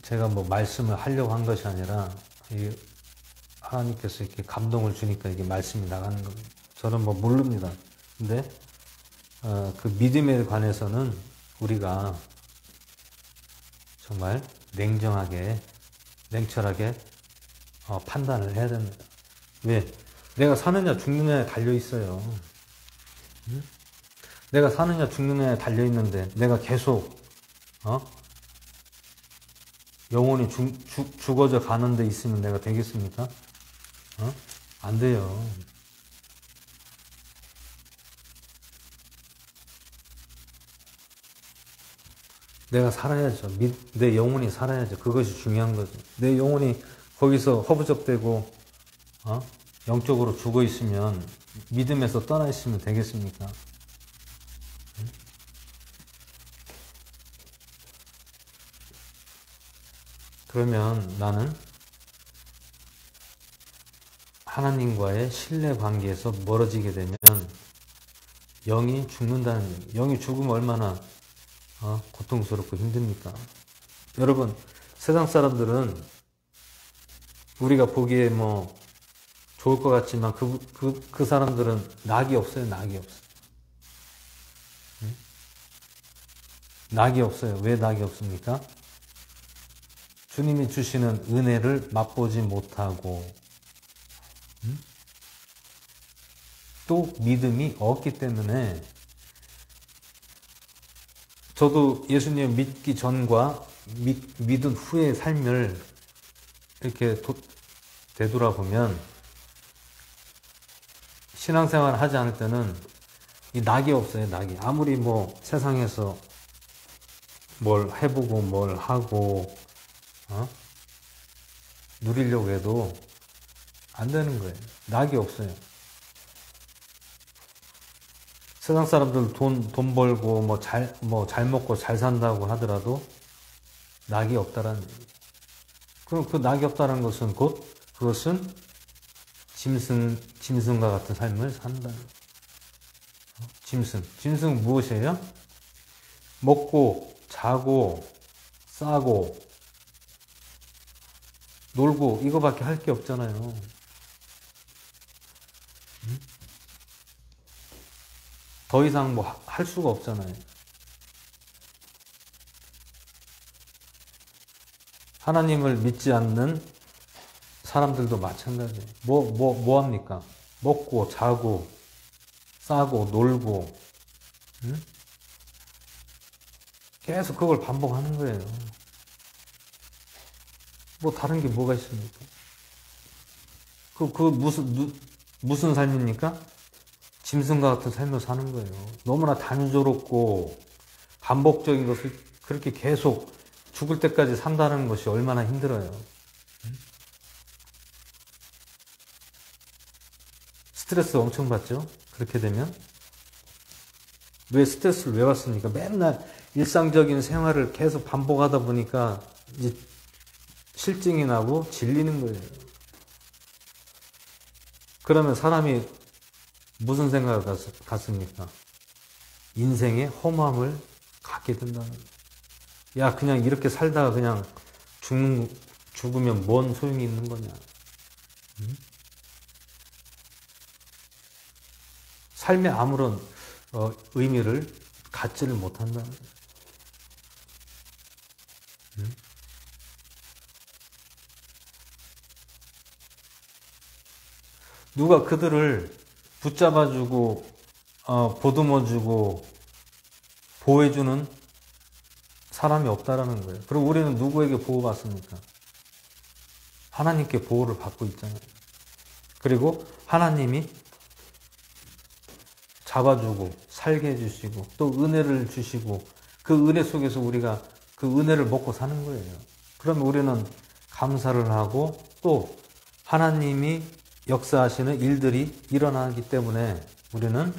제가 말씀을 하려고 한 것이 아니라 하나님께서 이렇게 감동을 주니까 이게 말씀이 나가는 겁니다. 저는 모릅니다. 근데 그 믿음에 관해서는 우리가 정말 냉정하게, 냉철하게 판단을 해야 됩니다. 왜? 내가 사느냐 죽느냐에 달려있어요. 응? 내가 사느냐 죽느냐에 달려있는데 내가 계속 영혼이 죽어져 가는 데 있으면 내가 되겠습니까? 안 돼요. 내가 살아야죠. 내 영혼이 살아야죠. 그것이 중요한 거죠. 내 영혼이 거기서 허부적대고 영적으로 죽어 있으면 믿음에서 떠나 있으면 되겠습니까? 그러면 나는 하나님과의 신뢰 관계에서 멀어지게 되면 영이 죽는다는 얘기예요. 영이 죽으면 얼마나 고통스럽고 힘듭니까? 여러분, 세상 사람들은 우리가 보기에 좋을 것 같지만 그 사람들은 낙이 없어요. 낙이 없어요. 낙이 없어요. 왜 낙이 없습니까? 주님이 주시는 은혜를 맛보지 못하고 또 믿음이 없기 때문에 저도 예수님 믿기 전과 믿은 후의 삶을 이렇게 되돌아보면 신앙생활 하지 않을 때는 이 낙이 없어요. 낙이. 아무리 뭐 세상에서 뭘 해보고 뭘 하고 누리려고 해도 안 되는 거예요. 낙이 없어요. 세상 사람들 돈 벌고 뭐 잘 먹고 잘 산다고 하더라도 낙이 없다라는 얘기예요. 그럼 그 낙이 없다는 것은 그것은 짐승과 같은 삶을 산다. 짐승은 무엇이에요? 먹고 자고 싸고 놀고 이거밖에 할 게 없잖아요. 더 이상 뭐 할 수가 없잖아요. 하나님을 믿지 않는 사람들도 마찬가지예요. 뭐 합니까? 먹고 자고 싸고 놀고 계속 그걸 반복하는 거예요. 뭐 다른 게 뭐가 있습니까? 무슨 삶입니까? 짐승과 같은 삶을 사는 거예요. 너무나 단조롭고 반복적인 것을 그렇게 계속 죽을 때까지 산다는 것이 얼마나 힘들어요. 스트레스 엄청 받죠? 그렇게 되면. 왜 스트레스를 왜 받습니까? 맨날 일상적인 생활을 계속 반복하다 보니까 이제 실증이 나고 질리는 거예요. 그러면 사람이 무슨 생각을 갖습니까? 인생의 허무함을 갖게 된다는 거예요. 야, 그냥 이렇게 살다가 그냥 죽으면 뭔 소용이 있는 거냐. 삶에 아무런 의미를 갖지를 못한다는 거예요. 누가 그들을 붙잡아주고 보듬어주고 보호해주는 사람이 없다라는 거예요. 그리고 우리는 누구에게 보호받습니까? 하나님께 보호를 받고 있잖아요. 그리고 하나님이 잡아주고 살게 해주시고 또 은혜를 주시고 그 은혜 속에서 우리가 그 은혜를 먹고 사는 거예요. 그러면 우리는 감사를 하고 또 하나님이 역사하시는 일들이 일어나기 때문에 우리는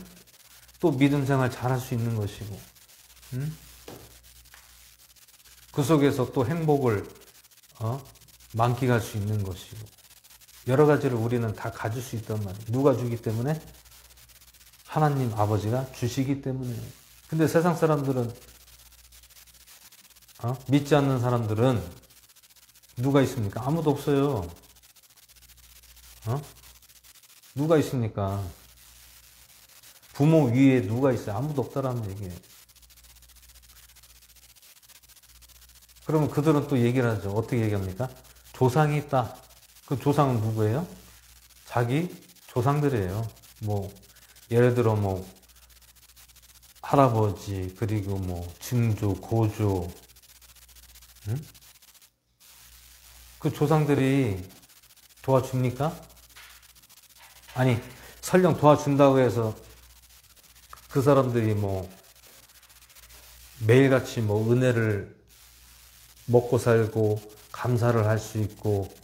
또 믿음 생활 잘할 수 있는 것이고 그 속에서 또 행복을 만끽할 수 있는 것이고 여러 가지를 우리는 다 가질 수 있단 말이에요. 누가 주기 때문에? 하나님 아버지가 주시기 때문에. 근데 세상 사람들은 믿지 않는 사람들은 누가 있습니까? 아무도 없어요. 누가 있습니까? 부모 위에 누가 있어요? 아무도 없다라는 얘기예요. 그러면 그들은 또 얘기를 하죠. 어떻게 얘기합니까? 조상이 있다. 그 조상은 누구예요? 자기 조상들이에요. 뭐 예를 들어 뭐 할아버지 그리고 뭐 증조, 고조 그 조상들이 도와줍니까? 아니 설령 도와준다고 해서 그 사람들이 뭐 매일같이 뭐 은혜를 먹고 살고 감사를 할 수 있고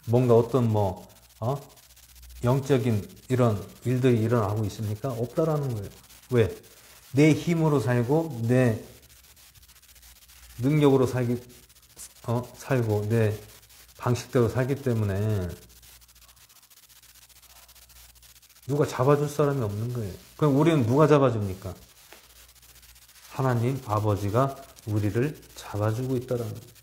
뭔가 어떤 뭐 영적인 이런 일들이 일어나고 있습니까? 없다라는 거예요. 왜? 내 힘으로 살고 내 능력으로 살고 내 방식대로 살기 때문에 누가 잡아줄 사람이 없는 거예요. 그럼 우리는 누가 잡아줍니까? 하나님 아버지가 우리를 잡아주고 있다라는 거예요.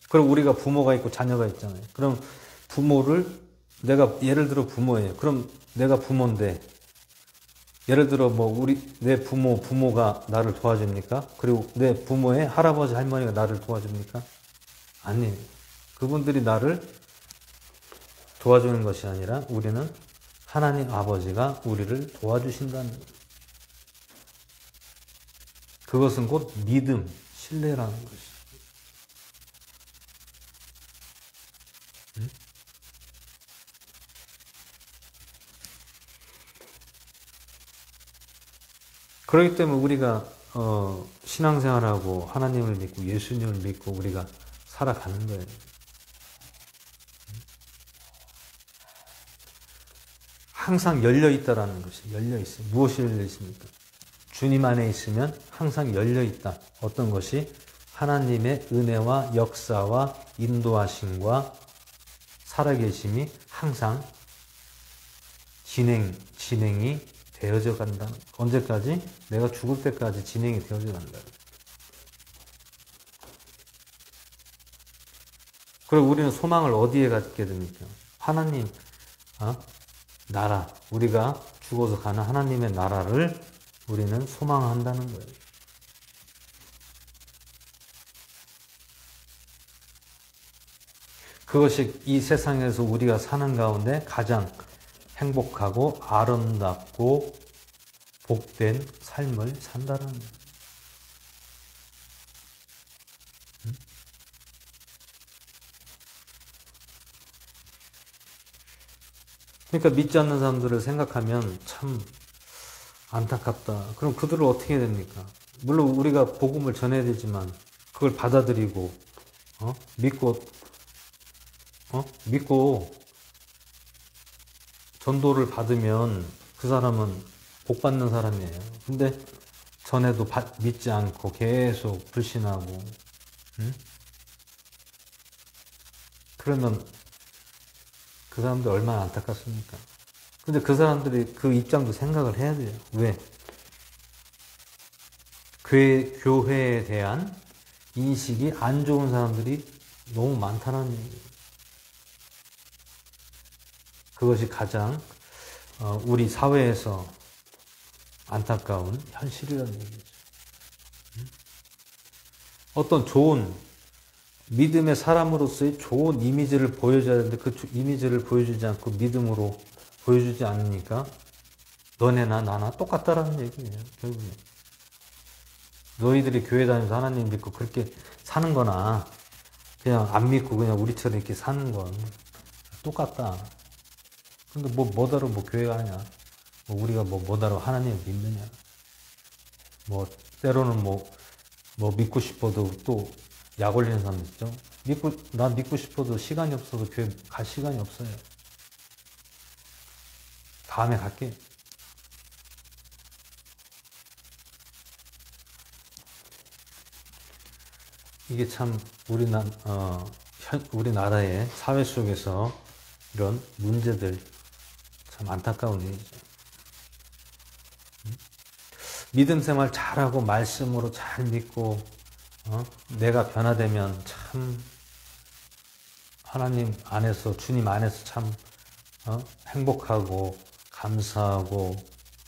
그럼 우리가 부모가 있고 자녀가 있잖아요. 그럼 부모를 내가 예를 들어 부모예요. 그럼 내가 부모인데 예를 들어 뭐 내 부모가 나를 도와줍니까? 그리고 내 부모의 할아버지 할머니가 나를 도와줍니까? 아니에요. 그분들이 나를 도와주는 것이 아니라 우리는 하나님 아버지가 우리를 도와주신다는 거예요. 그것은 곧 믿음, 신뢰라는 것이죠. 응? 그렇기 때문에 우리가 신앙생활하고 하나님을 믿고 예수님을 믿고 우리가 살아가는 거예요. 항상 열려있다라는 것이 열려있어요. 무엇이 열려있습니까? 주님 안에 있으면 항상 열려있다. 어떤 것이? 하나님의 은혜와 역사와 인도하심과 살아계심이 항상 진행이 되어져 간다. 언제까지? 내가 죽을 때까지 진행이 되어져 간다. 그리고 우리는 소망을 어디에 갖게 됩니까? 하나님, 나라, 우리가 죽어서 가는 하나님의 나라를 우리는 소망한다는 거예요. 그것이 이 세상에서 우리가 사는 가운데 가장 행복하고 아름답고 복된 삶을 산다는 거예요. 그러니까 믿지 않는 사람들을 생각하면 참 안타깝다. 그럼 그들을 어떻게 해야 됩니까? 물론 우리가 복음을 전해야 되지만 그걸 받아들이고 믿고 전도를 받으면 그 사람은 복 받는 사람이에요. 근데 전에도 믿지 않고 계속 불신하고 그러면 그 사람들 얼마나 안타깝습니까? 근데 그 사람들이 그 입장도 생각을 해야 돼요. 왜? 교회에 대한 인식이 안 좋은 사람들이 너무 많다는 얘기예요. 그것이 가장 우리 사회에서 안타까운 현실이라는 얘기죠. 어떤 좋은 믿음의 사람으로서의 좋은 이미지를 보여줘야 되는데 그 이미지를 보여주지 않고 믿음으로 보여주지 않으니까 너네나 나나 똑같다라는 얘기예요. 결국에 너희들이 교회 다니면서 하나님 믿고 그렇게 사는 거나 그냥 안 믿고 그냥 우리처럼 이렇게 사는 건 똑같다. 근데 뭐더러 교회 가냐? 우리가 뭐더러 하나님을 믿느냐? 때로는 믿고 싶어도 또 약 올리는 사람 있죠? 나 믿고 싶어도 시간이 없어서 교회 갈 시간이 없어요. 다음에 갈게. 이게 참 우리나라의 사회 속에서 이런 문제들 참 안타까운 일이죠. 믿음 생활 잘하고 말씀으로 잘 믿고 내가 변화되면 참 하나님 안에서 주님 안에서 참 행복하고 감사하고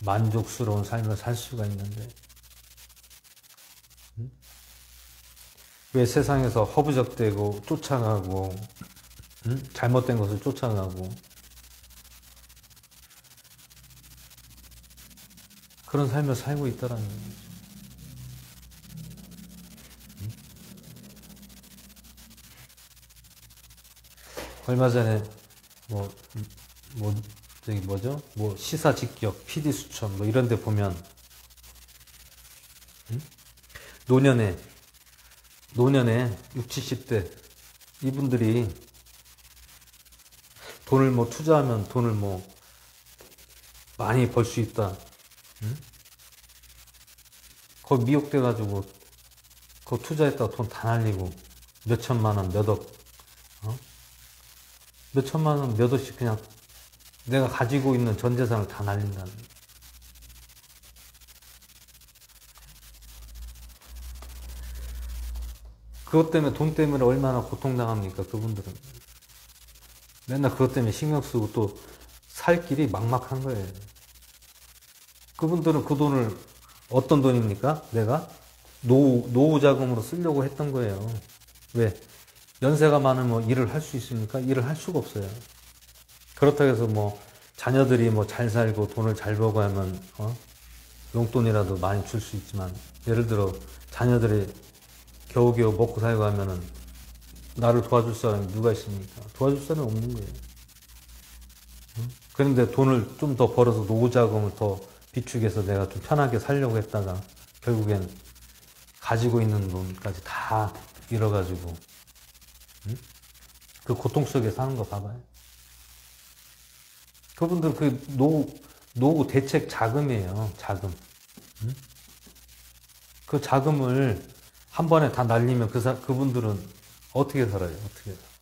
만족스러운 삶을 살 수가 있는데 왜 세상에서 허부적대고 쫓아가고 잘못된 것을 쫓아가고 그런 삶을 살고 있다라는 거죠. 얼마 전에 시사 직격, PD 수첩 이런 데 보면 노년에 60, 70대 이분들이 돈을 투자하면 돈을 많이 벌 수 있다. 거기 미혹돼가지고 그거 투자했다가 돈 다 날리고 몇 천만 원, 몇 억, 몇 천만 원, 몇 억씩 그냥 내가 가지고 있는 전 재산을 다 날린다는. 그것 때문에 돈 때문에 얼마나 고통당합니까? 그분들은 맨날 그것 때문에 신경 쓰고 또 살 길이 막막한 거예요. 그분들은 그 돈을 어떤 돈입니까? 내가 노후 자금으로 쓰려고 했던 거예요. 왜? 연세가 많으면 일을 할 수 있습니까? 일을 할 수가 없어요. 그렇다고 해서 뭐 자녀들이 뭐 잘 살고 돈을 잘 벌고 하면 용돈이라도 많이 줄 수 있지만, 예를 들어 자녀들이 겨우겨우 먹고 살고 하면은 나를 도와줄 사람이 누가 있습니까? 도와줄 사람이 없는 거예요. 그런데 돈을 좀 더 벌어서 노후 자금을 더 비축해서 내가 좀 편하게 살려고 했다가 결국엔 가지고 있는 돈까지 다 잃어가지고 그 고통 속에 사는 거 봐봐요. 그분들 그 노후 대책 자금이에요. 자금. 그 자금을 한 번에 다 날리면 그분들은 어떻게 살아요? 어떻게 살아요?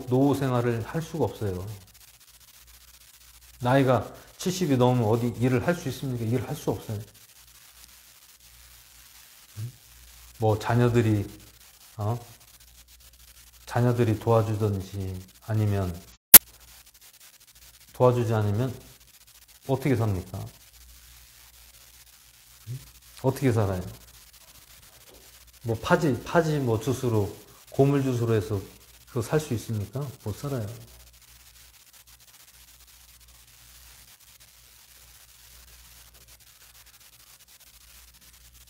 노후 생활을 할 수가 없어요. 나이가 70이 넘으면 어디 일을 할 수 있습니까? 일을 할 수 없어요. 뭐 자녀들이 도와주든지 아니면 도와주지 않으면 어떻게 삽니까? 어떻게 살아요? 뭐 파지 뭐 주스로, 고물 주스로 해서 그거 살 수 있습니까? 못 살아요.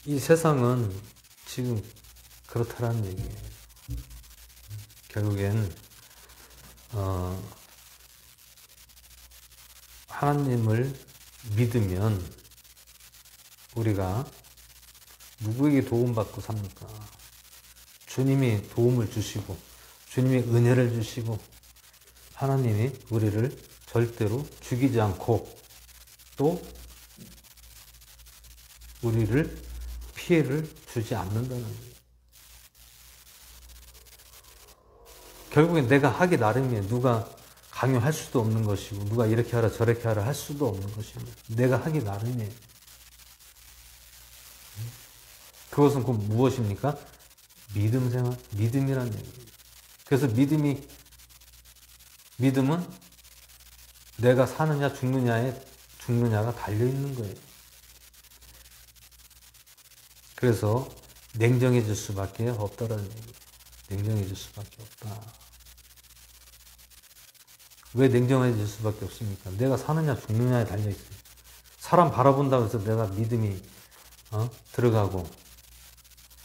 이 세상은 지금 그렇다라는 얘기예요. 결국엔 하나님을 믿으면 우리가 누구에게 도움받고 삽니까? 주님이 도움을 주시고 주님이 은혜를 주시고 하나님이 우리를 절대로 죽이지 않고 또 우리를 피해를 주지 않는다는 거예요. 결국엔 내가 하기 나름이에요. 누가 강요할 수도 없는 것이고 누가 이렇게 하라 저렇게 하라 할 수도 없는 것입니다. 내가 하기 나름이에요. 그것은 그 무엇입니까? 믿음 생활, 믿음이라는 얘기예요. 그래서 믿음은 내가 사느냐 죽느냐가 달려있는 거예요. 그래서 냉정해질 수밖에 없다라는 얘기예요. 냉정해질 수밖에 없다. 왜 냉정해질 수밖에 없습니까? 내가 사느냐 죽느냐에 달려있어요. 사람 바라본다고 해서 내가 믿음이 들어가고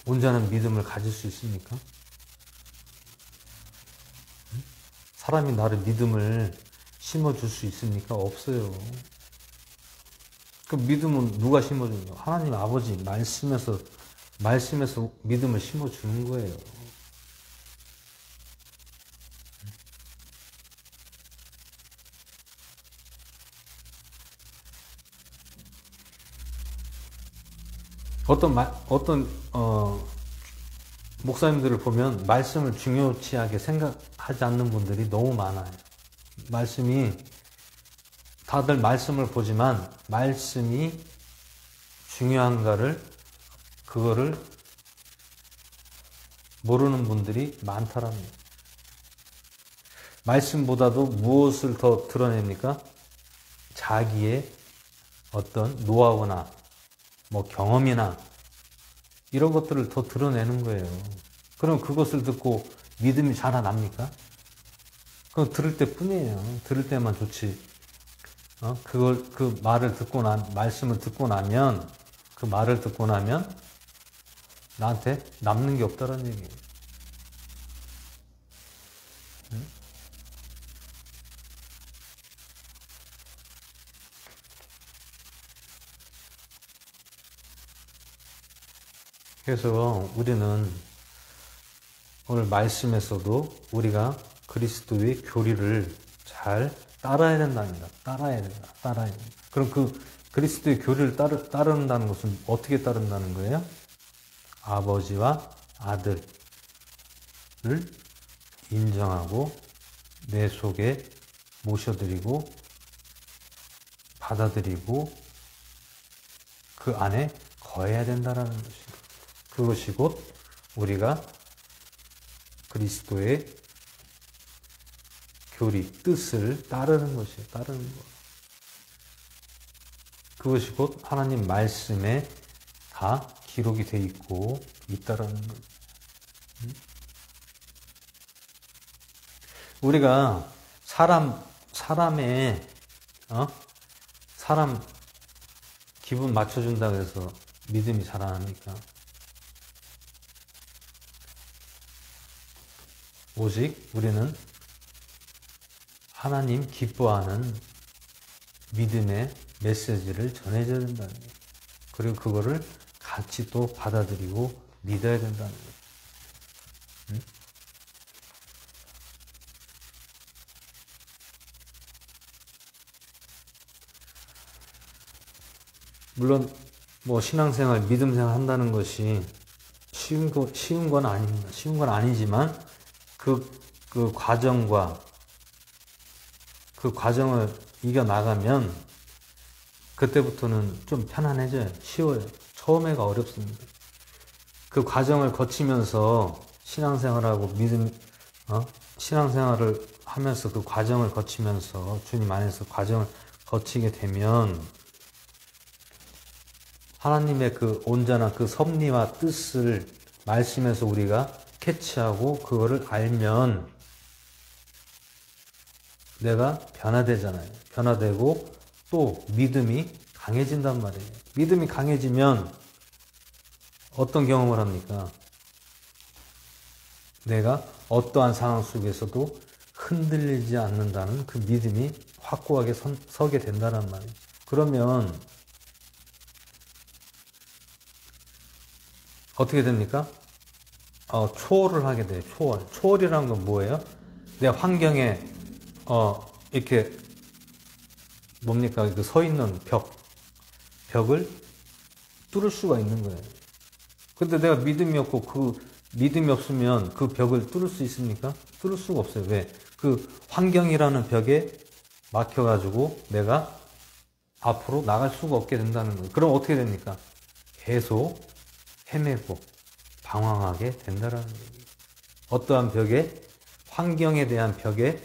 온전한 믿음을 가질 수 있습니까? 사람이 나를 믿음을 심어줄 수 있습니까? 없어요. 그 믿음은 누가 심어주는 거예요? 하나님 아버지 말씀에서 믿음을 심어주는 거예요. 어떤 목사님들을 보면 말씀을 중요치하게 생각하지 않는 분들이 너무 많아요. 다들 말씀을 보지만 말씀이 그거를 모르는 분들이 많다라는 거예요. 말씀보다도 무엇을 더 드러냅니까? 자기의 어떤 노하우나 뭐 경험이나 이런 것들을 더 드러내는 거예요. 그럼 그것을 듣고 믿음이 자라납니까? 그건 들을 때뿐이에요. 들을 때만 좋지. 그 말을 말씀을 듣고 나면, 그 말을 듣고 나면 나한테 남는 게 없다라는 얘기예요. 그래서 우리는 오늘 말씀에서도 우리가 그리스도의 교리를 잘 따라야 된답니다. 따라야 된다. 그럼 그 그리스도의 교리를 따른다는 것은 어떻게 따른다는 거예요? 아버지와 아들을 인정하고 내 속에 모셔드리고 받아들이고 그 안에 거해야 된다는 것입니다. 그것이 곧 우리가 그리스도의 교리, 뜻을 따르는 것이에요. 따르는 것. 그것이 곧 하나님 말씀에 다 기록이 돼 있고 있다라는 거예요. 우리가 사람의 사람 기분 맞춰준다고 해서 믿음이 살아납니까? 오직 우리는 하나님 기뻐하는 믿음의 메시지를 전해줘야 된다는 거예요. 그리고 그거를 같이 또 받아들이고 믿어야 된다는 거예요. 응? 물론 뭐 신앙생활, 믿음생활 한다는 것이 쉬운 건 아닙니다. 쉬운 건 아니지만 그 과정과 그 과정을 이겨나가면 그때부터는 좀 편안해져요. 쉬워요. 처음에가 어렵습니다. 그 과정을 거치면서 신앙생활하고 신앙생활을 하면서 그 과정을 거치면서 주님 안에서 과정을 거치게 되면 하나님의 그 온전한 그 섭리와 뜻을 말씀에서 우리가 캐치하고 그거를 알면 내가 변화되잖아요. 변화되고 또 믿음이 강해진단 말이에요. 믿음이 강해지면 어떤 경험을 합니까? 내가 어떠한 상황 속에서도 흔들리지 않는다는 그 믿음이 확고하게 서게 된다는 말이에요. 그러면 어떻게 됩니까? 초월을 하게 돼요. 초월. 초월이라는 건 뭐예요? 내 환경에 이렇게 뭡니까? 그 서 있는 벽을 뚫을 수가 있는 거예요. 근데 내가 믿음이 없고 그 믿음이 없으면 그 벽을 뚫을 수 있습니까? 뚫을 수가 없어요. 왜? 그 환경이라는 벽에 막혀가지고 내가 앞으로 나갈 수가 없게 된다는 거예요. 그럼 어떻게 됩니까? 계속 헤매고 방황하게 된다는 거예요. 어떠한 벽에, 환경에 대한 벽에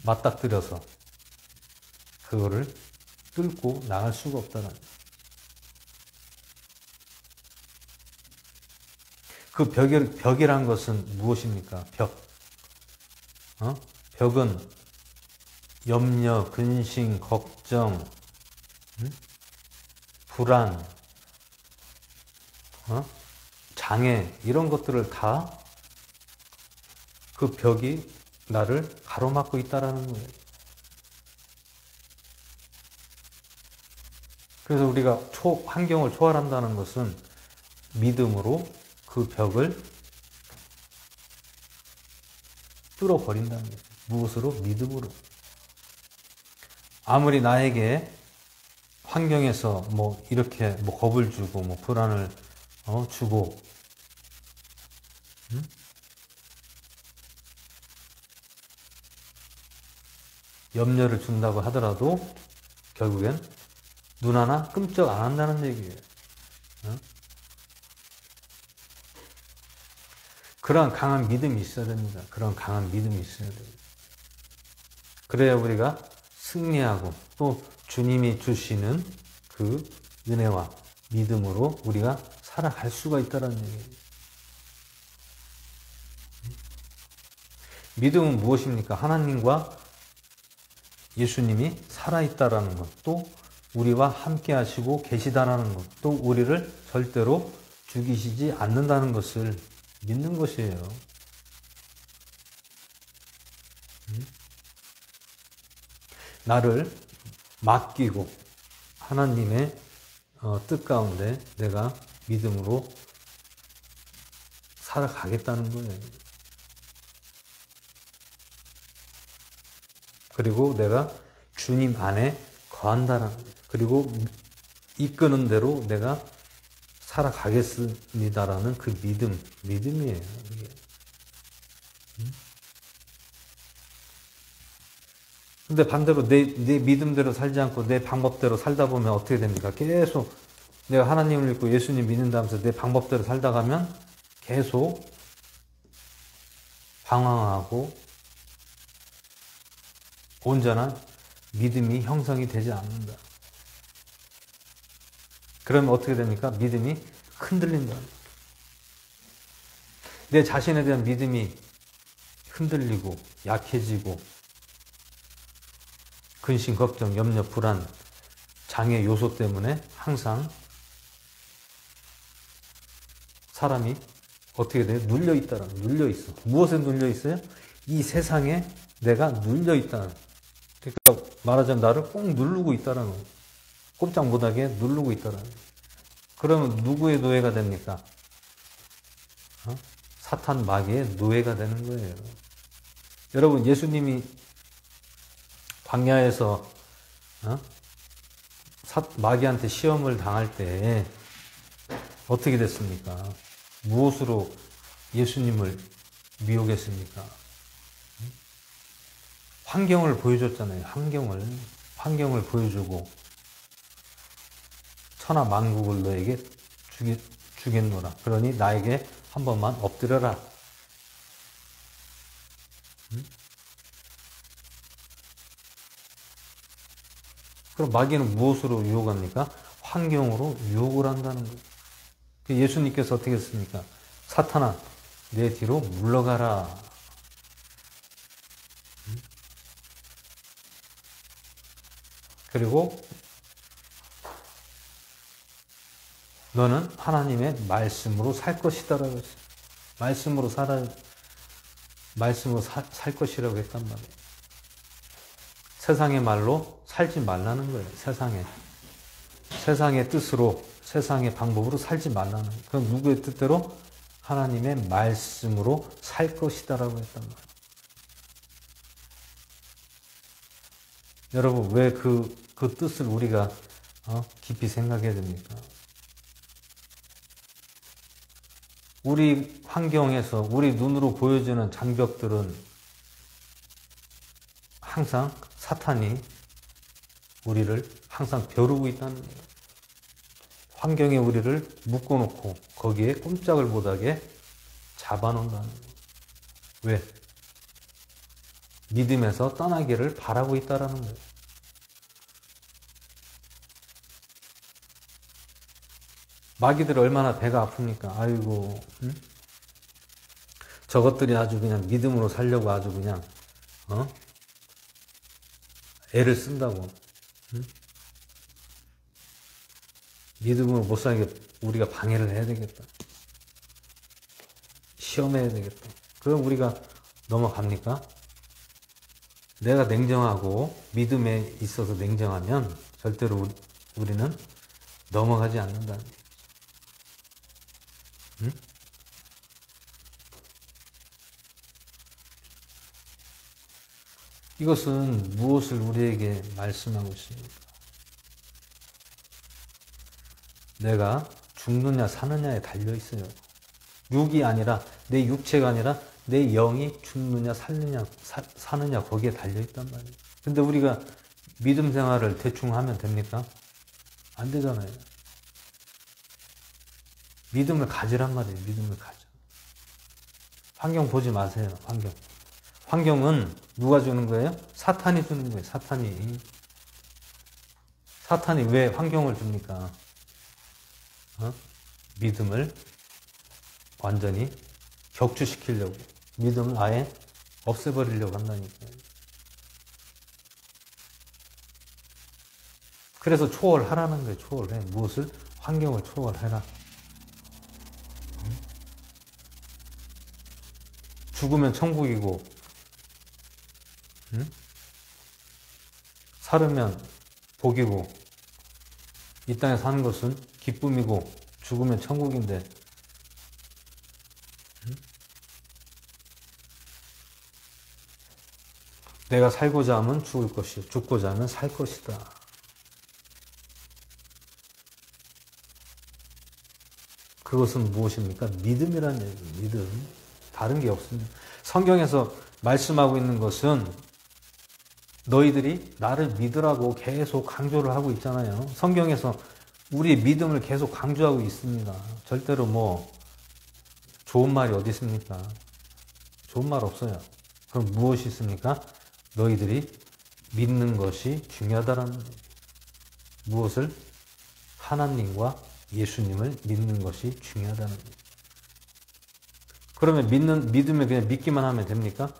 맞닥뜨려서 그거를 뚫고 나갈 수가 없다는 거예요. 그 벽이란 것은 무엇입니까? 벽은 염려, 근심, 걱정, 불안, 장애 이런 것들을 다 그 벽이 나를 가로막고 있다라는 거예요. 그래서 우리가 환경을 초월한다는 것은 믿음으로 그 벽을 뚫어버린다는 거예요. 무엇으로? 믿음으로. 아무리 나에게 환경에서 뭐 이렇게 뭐 겁을 주고 뭐 불안을 주고 염려를 준다고 하더라도 결국엔 눈 하나 끔찍 안 한다는 얘기예요. 그런 강한 믿음이 있어야 됩니다. 그런 강한 믿음이 있어야 됩니다. 그래야 우리가 승리하고 또 주님이 주시는 그 은혜와 믿음으로 우리가 살아갈 수가 있다는 얘기예요. 믿음은 무엇입니까? 하나님과 예수님이 살아있다라는 것, 또 우리와 함께 하시고 계시다라는 것, 또 우리를 절대로 죽이시지 않는다는 것을 믿는 것이에요. 나를 맡기고 하나님의 뜻 가운데 내가 믿음으로 살아가겠다는 거예요. 그리고 내가 주님 안에 거한다는 거예요. 그리고 이끄는 대로 내가 살아가겠습니다라는 그 믿음이에요. 이게. 근데 반대로 내 믿음대로 살지 않고 내 방법대로 살다 보면 어떻게 됩니까? 계속 내가 하나님을 믿고 예수님 믿는다면서 내 방법대로 살다 가면 계속 방황하고 온전한 믿음이 형성이 되지 않는다. 그러면 어떻게 됩니까? 믿음이 흔들린다. 내 자신에 대한 믿음이 흔들리고 약해지고 근심, 걱정, 염려, 불안, 장애 요소 때문에 항상 사람이 어떻게 돼요? 눌려있다라는 거예요. 눌려있어. 무엇에 눌려있어요? 이 세상에 내가 눌려있다는. 그러니까 말하자면 나를 꼭 누르고 있다라는 거예요. 꼼짝 못하게 누르고 있다라는 거예요. 그러면 누구의 노예가 됩니까? 사탄 마귀의 노예가 되는 거예요. 여러분, 예수님이 광야에서 마귀한테 시험을 당할 때 어떻게 됐습니까? 무엇으로 예수님을 미혹했습니까? 환경을 보여줬잖아요. 환경을 보여주고 천하 만국을 너에게 주겠노라. 그러니 나에게 한 번만 엎드려라. 그럼 마귀는 무엇으로 유혹합니까? 환경으로 유혹을 한다는 거예요. 예수님께서 어떻게 했습니까? 사탄아, 내 뒤로 물러가라. 그리고 너는 하나님의 말씀으로 살 것이다라고 했어요. 말씀으로 살 것이라고 했단 말이에요. 세상의 말로 살지 말라는 거예요. 세상의 뜻으로, 세상의 방법으로 살지 말라는 거예요. 그럼 누구의 뜻대로? 하나님의 말씀으로 살 것이다라고 했단 말이에요. 여러분, 왜 그 뜻을 우리가 깊이 생각해야 됩니까? 우리 환경에서 우리 눈으로 보여지는 장벽들은 항상 사탄이 우리를 항상 벼르고 있다는 거예요. 환경에 우리를 묶어놓고 거기에 꼼짝을 못하게 잡아놓는다는 거예요. 왜? 믿음에서 떠나기를 바라고 있다는 거예요. 마귀들 얼마나 배가 아픕니까? 아이고, 응? 저것들이 아주 그냥 믿음으로 살려고 아주 그냥 애를 쓴다고. 응? 믿음으로 못 살게 우리가 방해를 해야 되겠다. 시험해야 되겠다. 그럼 우리가 넘어갑니까? 내가 냉정하고 믿음에 있어서 냉정하면 절대로 우리는 넘어가지 않는다는 거예요. 응? 이것은 무엇을 우리에게 말씀하고 있습니까? 내가 죽느냐 사느냐에 달려 있어요. 육이 아니라, 내 육체가 아니라 내 영이 죽느냐 사느냐 거기에 달려 있단 말이에요. 근데 우리가 믿음 생활을 대충 하면 됩니까? 안 되잖아요. 믿음을 가지란 말이에요. 믿음을 가져. 환경 보지 마세요. 환경은 누가 주는 거예요? 사탄이 주는 거예요. 사탄이 왜 환경을 줍니까? 믿음을 완전히 격추시키려고, 믿음을 아예 없애버리려고 한다니까요. 그래서 초월하라는 거예요. 초월해. 무엇을? 환경을 초월해라. 죽으면 천국이고, 살으면 복이고, 이 땅에 사는 것은 기쁨이고, 죽으면 천국인데, 내가 살고자 하면 죽을 것이요, 죽고자 하면 살 것이다. 그것은 무엇입니까? 믿음이라는 얘기예요. 믿음. 다른 게 없습니다. 성경에서 말씀하고 있는 것은 너희들이 나를 믿으라고 계속 강조를 하고 있잖아요. 성경에서 우리의 믿음을 계속 강조하고 있습니다. 절대로 좋은 말이 어디 있습니까? 좋은 말 없어요. 그럼 무엇이 있습니까? 너희들이 믿는 것이 중요하다라는 거예요. 무엇을? 하나님과 예수님을 믿는 것이 중요하다는 거예요. 그러면 믿으면 그냥 믿기만 하면 됩니까?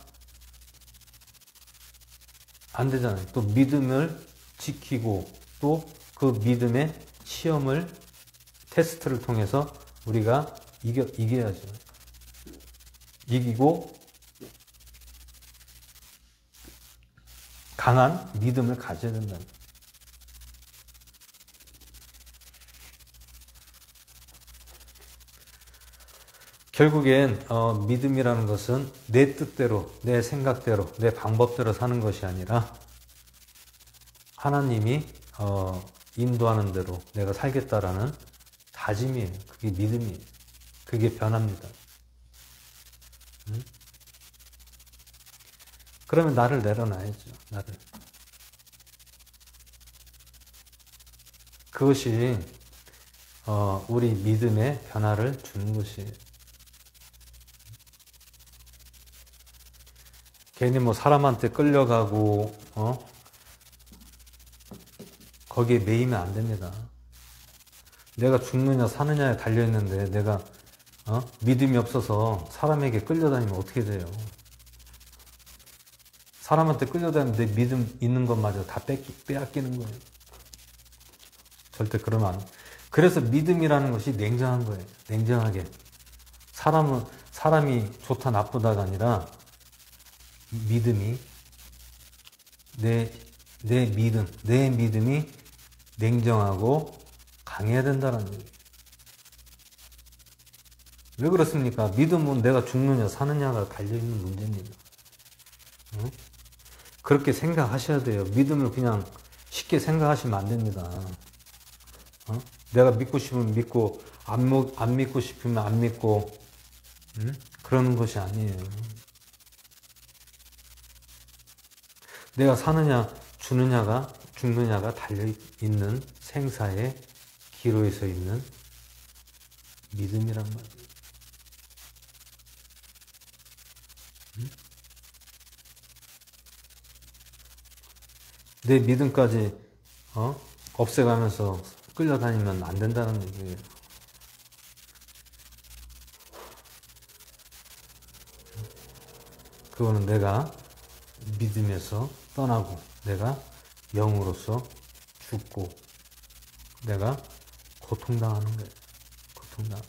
안 되잖아요. 또 믿음을 지키고 또 그 믿음의 시험을 테스트를 통해서 우리가 이겨야죠. 이기고 강한 믿음을 가져야 된다. 결국엔 믿음이라는 것은 내 뜻대로, 내 생각대로, 내 방법대로 사는 것이 아니라 하나님이 인도하는 대로 내가 살겠다라는 다짐이에요. 그게 믿음이에요. 그게 변합니다. 그러면 나를 내려놔야죠. 나를. 그것이 우리 믿음의 변화를 주는 것이에요. 괜히 뭐 사람한테 끌려가고 거기에 매이면 안 됩니다. 내가 죽느냐 사느냐에 달려있는데 내가 믿음이 없어서 사람에게 끌려다니면 어떻게 돼요? 사람한테 끌려다니면 내 믿음 있는 것마저 다 빼앗기는 거예요. 절대 그러면 안 돼요. 그래서 믿음이라는 것이 냉정한 거예요. 냉정하게. 사람이 좋다 나쁘다가 아니라 믿음이 내 믿음이 냉정하고 강해야 된다는 얘기예요. 왜 그렇습니까? 믿음은 내가 죽느냐 사느냐가 달려있는 문제입니다. 그렇게 생각하셔야 돼요. 믿음을 그냥 쉽게 생각하시면 안 됩니다. 내가 믿고 싶으면 믿고 안 믿고 싶으면 안 믿고 그러는 것이 아니에요. 내가 사느냐 죽느냐가 달려있는 생사의 기로에 서 있는 믿음이란 말이에요. 내 믿음까지 없애가면서 끌려다니면 안 된다는 얘기예요. 그거는 내가 믿음에서 떠나고 내가 영으로서 죽고 내가 고통당하는 거예요. 고통당.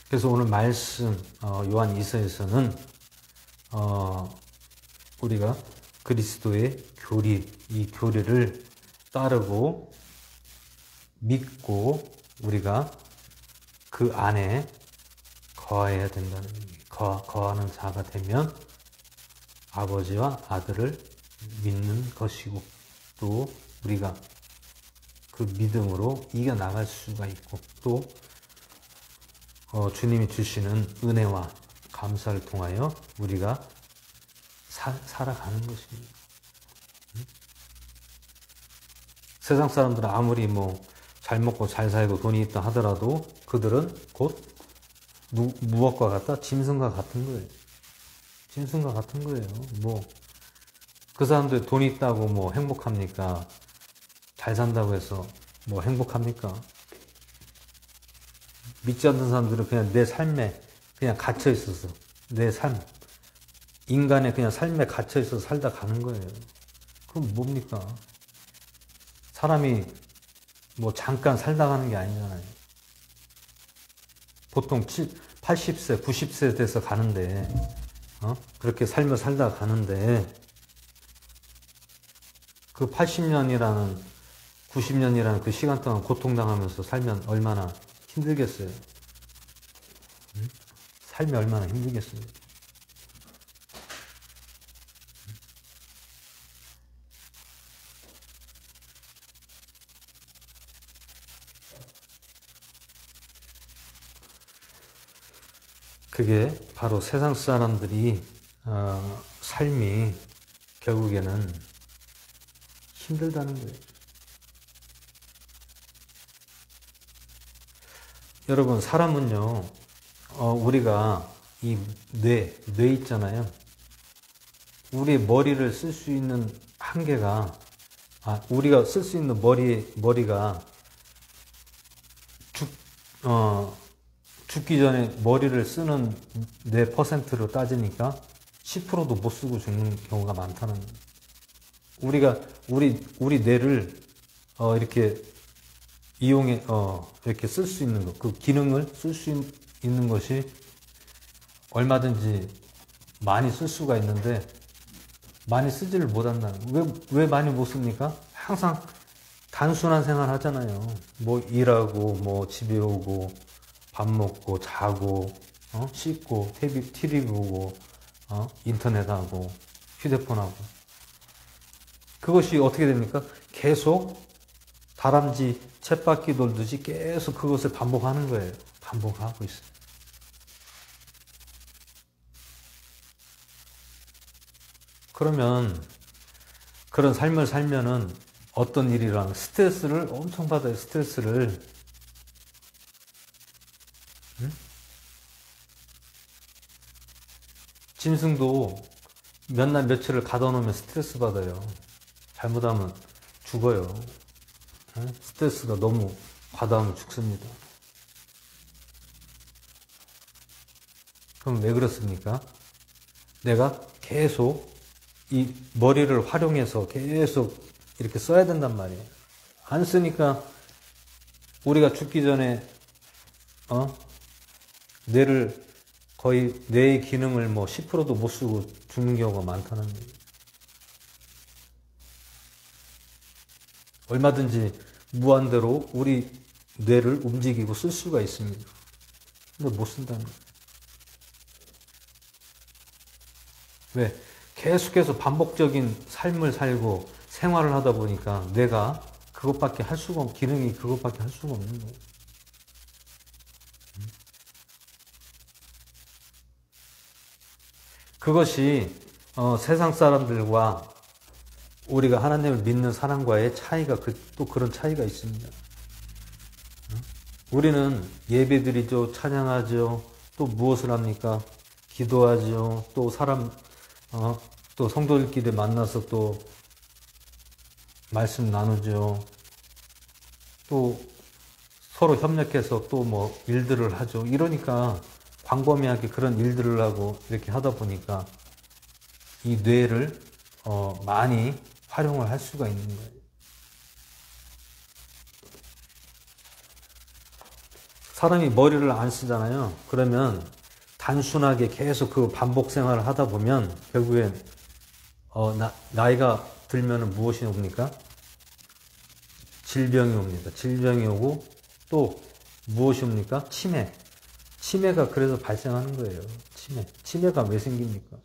그래서 오늘 말씀 요한 2서에서는 우리가 그리스도의 교리, 이 교리를 따르고 믿고 우리가 그 안에 거해야 된다는 얘기예요. 거하는 자가 되면 아버지와 아들을 믿는 것이고 또 우리가 그 믿음으로 이겨나갈 수가 있고 또 주님이 주시는 은혜와 감사를 통하여 우리가 살아가는 것입니다. 세상 사람들은 아무리 잘 먹고 잘 살고 돈이 있다 하더라도 그들은 곧 무엇과 같다? 짐승과 같은 거예요. 짐승과 같은 거예요. 그 사람들 돈이 있다고 행복합니까? 잘 산다고 해서 행복합니까? 믿지 않는 사람들은 그냥 내 삶에 그냥 갇혀 있어서 내 삶, 인간의 그냥 삶에 갇혀 있어서 살다 가는 거예요. 그럼 뭡니까? 사람이 잠깐 살다 가는 게 아니잖아요. 보통 80세, 90세 돼서 가는데, 그렇게 살며 살다 가는데, 그 80년이라는, 90년이라는 그 시간 동안 고통당하면서 살면 얼마나 힘들겠어요. 삶이 얼마나 힘들겠어요. 그게 바로 세상 사람들이 삶이 결국에는 힘들다는 거예요. 여러분, 사람은요, 우리가 이 뇌 있잖아요. 우리 머리를 쓸 수 있는 한계가, 우리가 쓸 수 있는 머리가 죽기 전에 머리를 쓰는 뇌 퍼센트로 따지니까 10%도 못 쓰고 죽는 경우가 많다는 거예요. 우리가 우리 뇌를 이렇게 이용해 이렇게 쓸 수 있는 것, 그 기능을 쓸 수 있는 것이 얼마든지 많이 쓸 수가 있는데 많이 쓰지를 못한다는 거예요. 왜 많이 못 씁니까? 항상 단순한 생활 하잖아요. 뭐 일하고 뭐 집에 오고 밥 먹고 자고 씻고 TV 보고 인터넷 하고 휴대폰 하고, 그것이 어떻게 됩니까? 계속 다람쥐 쳇바퀴 돌듯이 계속 그것을 반복하는 거예요. 반복하고 있어요. 그러면 그런 삶을 살면은 어떤 일이랑 스트레스를 엄청 받아요. 스트레스를. 짐승도 몇 날 며칠을 가둬놓으면 스트레스 받아요. 잘못하면 죽어요. 스트레스가 너무 과다하면 죽습니다. 그럼 왜 그렇습니까? 내가 계속 이 머리를 활용해서 계속 이렇게 써야 된단 말이에요. 안 쓰니까 우리가 죽기 전에 뇌를 거의 뇌의 기능을 뭐 10%도 못 쓰고 죽는 경우가 많다는 얘기예요. 얼마든지 무한대로 우리 뇌를 움직이고 쓸 수가 있습니다. 근데 못 쓴다는 거예요. 왜? 계속해서 반복적인 삶을 살고 생활을 하다 보니까 뇌가 그것밖에 할 수가 없는, 기능이 그것밖에 할 수가 없는 거예요. 그것이 세상 사람들과 우리가 하나님을 믿는 사람과의 차이가, 또 그런 차이가 있습니다. 우리는 예배드리죠, 찬양하죠, 또 무엇을 합니까? 기도하죠, 또 또 성도들끼리 만나서 또 말씀 나누죠, 또 서로 협력해서 또 뭐 일들을 하죠. 이러니까 광범위하게 그런 일들을 하고 이렇게 하다 보니까 이 뇌를 많이 활용을 할 수가 있는 거예요. 사람이 머리를 안 쓰잖아요. 그러면 단순하게 계속 그 반복 생활을 하다 보면 결국엔 나이가 들면은 무엇이 옵니까? 질병이 옵니다. 질병이 오고 또 무엇이 옵니까? 치매가 그래서 발생하는 거예요. 치매가 왜 생깁니까?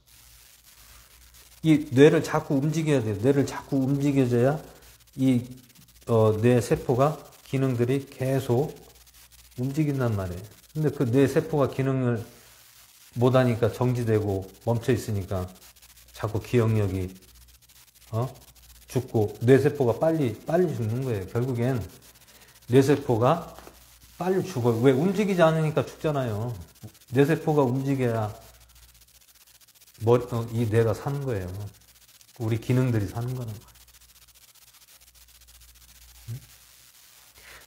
이 뇌를 자꾸 움직여야 돼요. 뇌를 자꾸 움직여줘야 이 뇌 세포가 기능들이 계속 움직인단 말이에요. 근데 그 뇌 세포가 기능을 못하니까 정지되고 멈춰 있으니까 자꾸 기억력이 죽고 뇌세포가 빨리 죽는 거예요. 결국엔 뇌세포가 빨리 죽어요. 왜? 움직이지 않으니까 죽잖아요. 뇌세포가 움직여야 이 뇌가 사는 거예요. 우리 기능들이 사는 거는 거예요.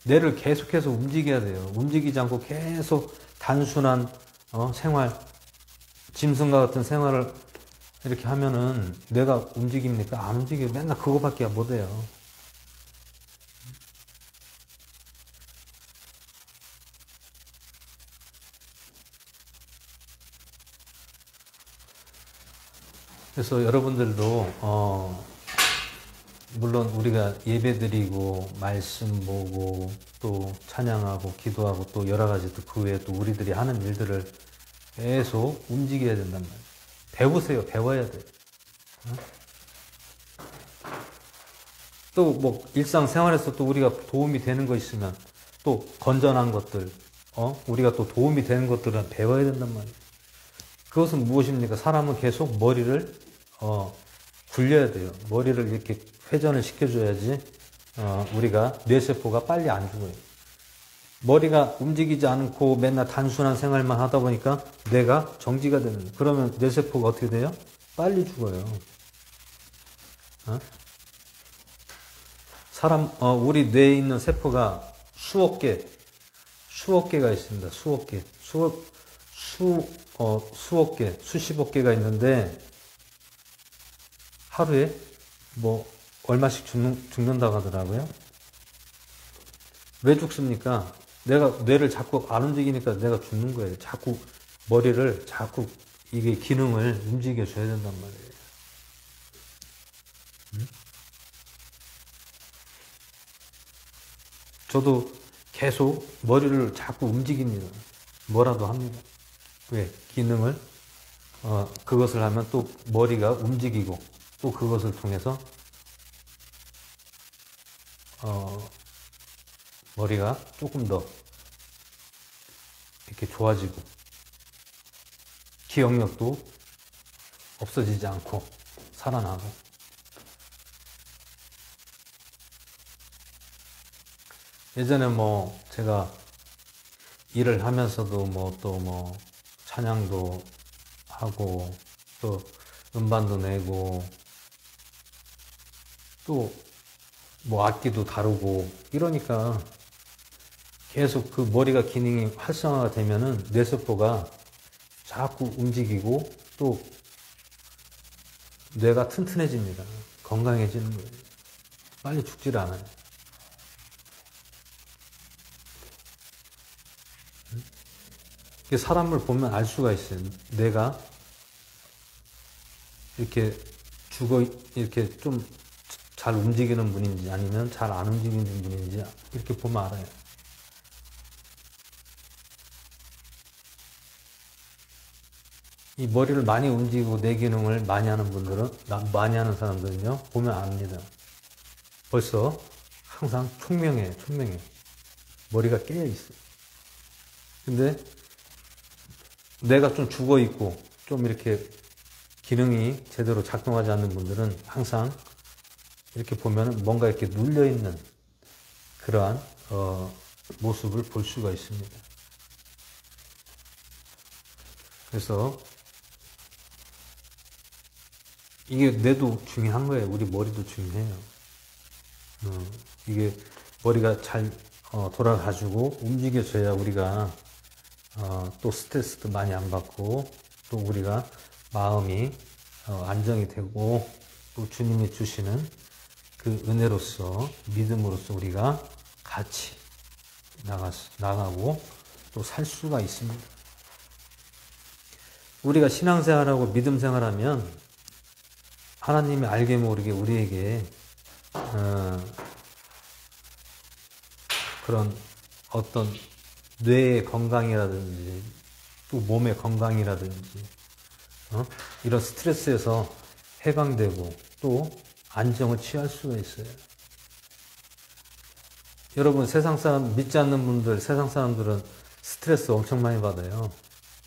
뇌를 계속해서 움직여야 돼요. 움직이지 않고 계속 단순한 생활, 짐승과 같은 생활을 이렇게 하면은 뇌가 움직입니까? 안 움직여요. 맨날 그거밖에 못 해요. 그래서 여러분들도 물론 우리가 예배드리고 말씀 보고 또 찬양하고 기도하고 또 여러 가지 그 외에 또 우리들이 하는 일들을 계속 움직여야 된단 말이에요. 배우세요. 배워야 돼요. 또 뭐 일상생활에서 또 우리가 도움이 되는 거 있으면 또 건전한 것들, 우리가 또 도움이 되는 것들은 배워야 된단 말이에요. 그것은 무엇입니까? 사람은 계속 머리를 굴려야 돼요. 머리를 이렇게 회전을 시켜줘야지 우리가 뇌세포가 빨리 안 죽어요. 머리가 움직이지 않고 맨날 단순한 생활만 하다 보니까 뇌가 정지가 되는 거예요. 그러면 뇌세포가 어떻게 돼요? 빨리 죽어요. 어? 우리 뇌에 있는 세포가 수억 개가 있습니다. 수억 개. 수억 개, 수십억 개가 있는데, 하루에 뭐, 얼마씩 죽는다고 하더라고요. 왜 죽습니까? 내가 뇌를 자꾸 안 움직이니까 내가 죽는 거예요. 자꾸 머리를 이게 기능을 움직여줘야 된단 말이에요. 응? 저도 계속 머리를 자꾸 움직입니다. 뭐라도 합니다. 왜? 기능을, 그것을 하면 또 머리가 움직이고, 또 그것을 통해서, 머리가 조금 더 이렇게 좋아지고, 기억력도 없어지지 않고, 살아나고. 예전에 뭐, 제가 일을 하면서도 또 찬양도 하고, 또 음반도 내고, 또 뭐 악기도 다루고, 이러니까 계속 그 머리가 기능이 활성화가 되면은 뇌세포가 자꾸 움직이고, 또 뇌가 튼튼해집니다. 건강해지는 거예요. 빨리 죽질 않아요. 사람을 보면 알 수가 있어요. 내가 이렇게 이렇게 좀 잘 움직이는 분인지 아니면 잘 안 움직이는 분인지 이렇게 보면 알아요. 이 머리를 많이 움직이고 뇌 기능을 많이 하는 많이 하는 사람들은요, 보면 압니다. 벌써 항상 총명해요. 머리가 깨어 있어요. 근데 뇌가 좀 죽어 있고 좀 이렇게 기능이 제대로 작동하지 않는 분들은 항상 이렇게 보면 뭔가 이렇게 눌려 있는 그러한 모습을 볼 수가 있습니다. 그래서 이게 뇌도 중요한 거예요. 우리 머리도 중요해요. 이게 머리가 잘 돌아가지고 움직여져야 우리가 또 스트레스도 많이 안 받고, 또 우리가 마음이 안정이 되고, 또 주님이 주시는 그 은혜로서, 믿음으로써 우리가 같이 나가고 또 살 수가 있습니다. 우리가 신앙생활하고 믿음생활하면 하나님이 알게 모르게 우리에게 그런 어떤 뇌의 건강이라든지 또 몸의 건강이라든지 이런 스트레스에서 해방되고 또 안정을 취할 수가 있어요. 여러분, 세상 사람 믿지 않는 분들, 세상 사람들은 스트레스 엄청 많이 받아요.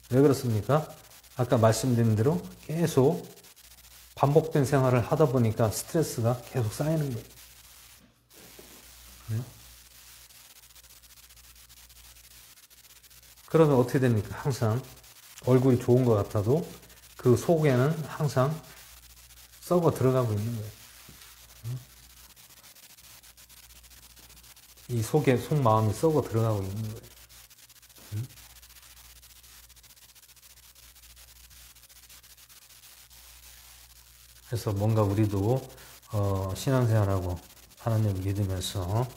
왜 그렇습니까? 아까 말씀드린 대로 계속 반복된 생활을 하다 보니까 스트레스가 계속 쌓이는 거예요. 네? 그러면 어떻게 됩니까? 항상 얼굴이 좋은 것 같아도 그 속에는 항상 썩어 들어가고 있는 거예요. 이 속마음이 썩어 들어가고 있는 거예요. 그래서 뭔가 우리도 신앙생활하고 하나님을 믿으면서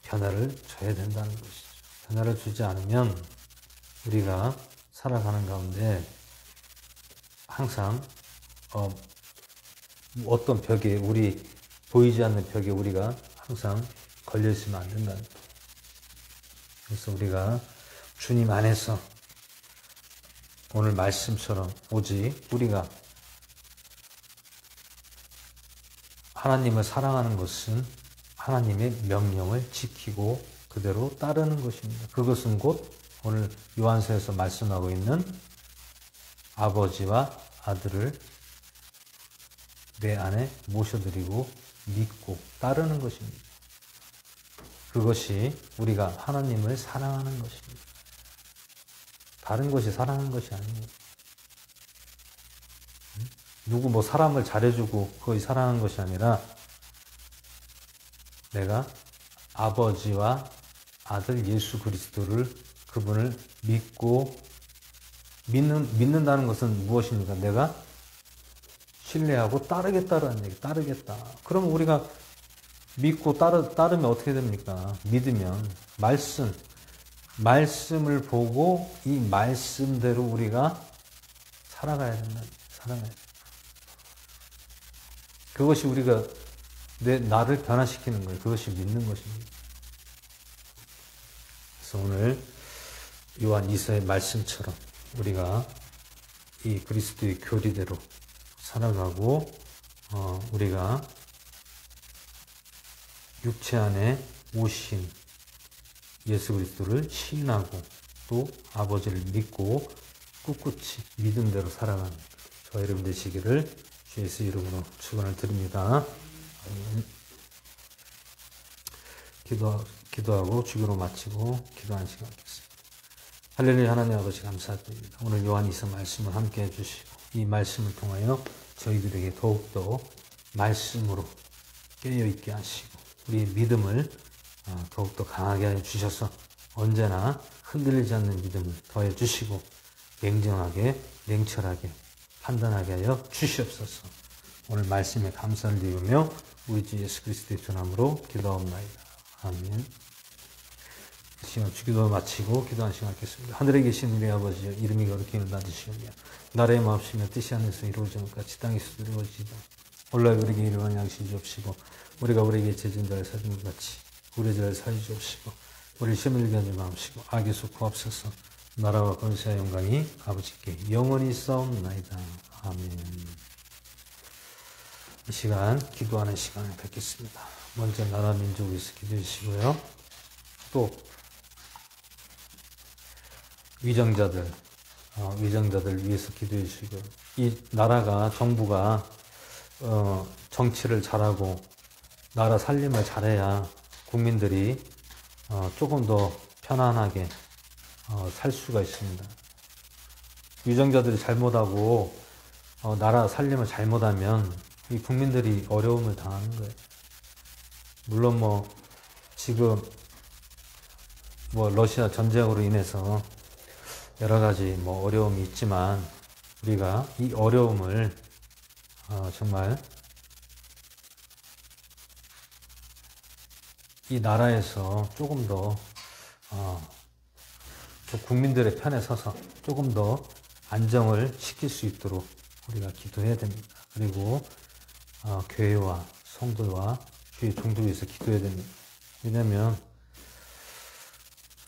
변화를 줘야 된다는 것이죠. 변화를 주지 않으면 우리가 살아가는 가운데 항상 어떤 벽에, 우리 보이지 않는 벽에 우리가 항상 걸려 있으면 안 된다는 거예요. 그래서 우리가 주님 안에서 오늘 말씀처럼 오직 우리가 하나님을 사랑하는 것은 하나님의 명령을 지키고 그대로 따르는 것입니다. 그것은 곧 오늘 요한서에서 말씀하고 있는 아버지와 아들을 내 안에 모셔드리고 믿고 따르는 것입니다. 그것이 우리가 하나님을 사랑하는 것입니다. 다른 것이 사랑하는 것이 아닙니다. 누구 뭐 사람을 잘해주고 거의 사랑하는 것이 아니라 내가 아버지와 아들 예수 그리스도를 그분을 믿고 믿는다는 것은 무엇입니까? 내가 신뢰하고 따르겠다라는 얘기. 따르겠다. 그러면 우리가 믿고 따르면 어떻게 됩니까? 믿으면 말씀을 보고 이 말씀대로 우리가 살아가야 된다. 살아가야 돼. 그것이 우리가 나를 변화시키는 거예요. 그것이 믿는 것입니다. 그래서 오늘 요한 2서의 말씀처럼 우리가 이 그리스도의 교리대로 살아가고 우리가 육체 안에 오신 예수 그리스도를 시인하고 또 아버지를 믿고 꿋꿋이 믿음대로 살아가는 저와 여러분 되시기를 주 예수 이름으로 축원을 드립니다. 기도하고 주기로 마치고 기도하는 시간 갖겠습니다. 할렐루야. 하나님 아버지 감사드립니다. 오늘 요한 2서 말씀을 함께 해주시고 이 말씀을 통하여 저희들에게 더욱더 말씀으로 깨어있게 하시고 우리의 믿음을 더욱더 강하게 하여 주셔서 언제나 흔들리지 않는 믿음을 더해 주시고 냉정하게 냉철하게 판단하게 하여 주시옵소서. 오늘 말씀에 감사를 드리며 우리 주 예수 그리스도의 주님으로 기도하옵나이다. 아멘. 시간 주기도 마치고 기도하는 시간 갖겠습니다. 하늘에 계신 우리 아버지여 이름이 거룩히 여겨지시오며 나라의 마음이며 뜻이 하늘에서 이루어지는 것 같이 땅에서도 이루어지이다. 오늘 우리에게 일용할 양식 주옵시고 우리가 우리에게 죄진 자를 사준 것 같이 우리 죄를 사해 주옵시고 우리 시험을 들게 하지 마옵시고 악에서 구하옵소서. 나라와 권세와 영광이 아버지께 영원히 있사옵나이다. 아멘. 이 시간 기도하는 시간을 갖겠습니다. 먼저 나라 민족을 위해서 기도해 주시고요. 또 위정자들 위해서 기도해 주시고요. 이 나라가 정부가 정치를 잘하고 나라 살림을 잘해야 국민들이 조금 더 편안하게 살 수가 있습니다. 위정자들이 잘못하고 나라 살림을 잘못하면 이 국민들이 어려움을 당하는 거예요. 물론 지금 러시아 전쟁으로 인해서 여러 가지 어려움이 있지만 우리가 이 어려움을 정말 이 나라에서 조금 더 국민들의 편에 서서 조금 더 안정을 시킬 수 있도록 우리가 기도해야 됩니다. 그리고 교회와 성도와 주의 종들 위해서 기도해야 됩니다. 왜냐하면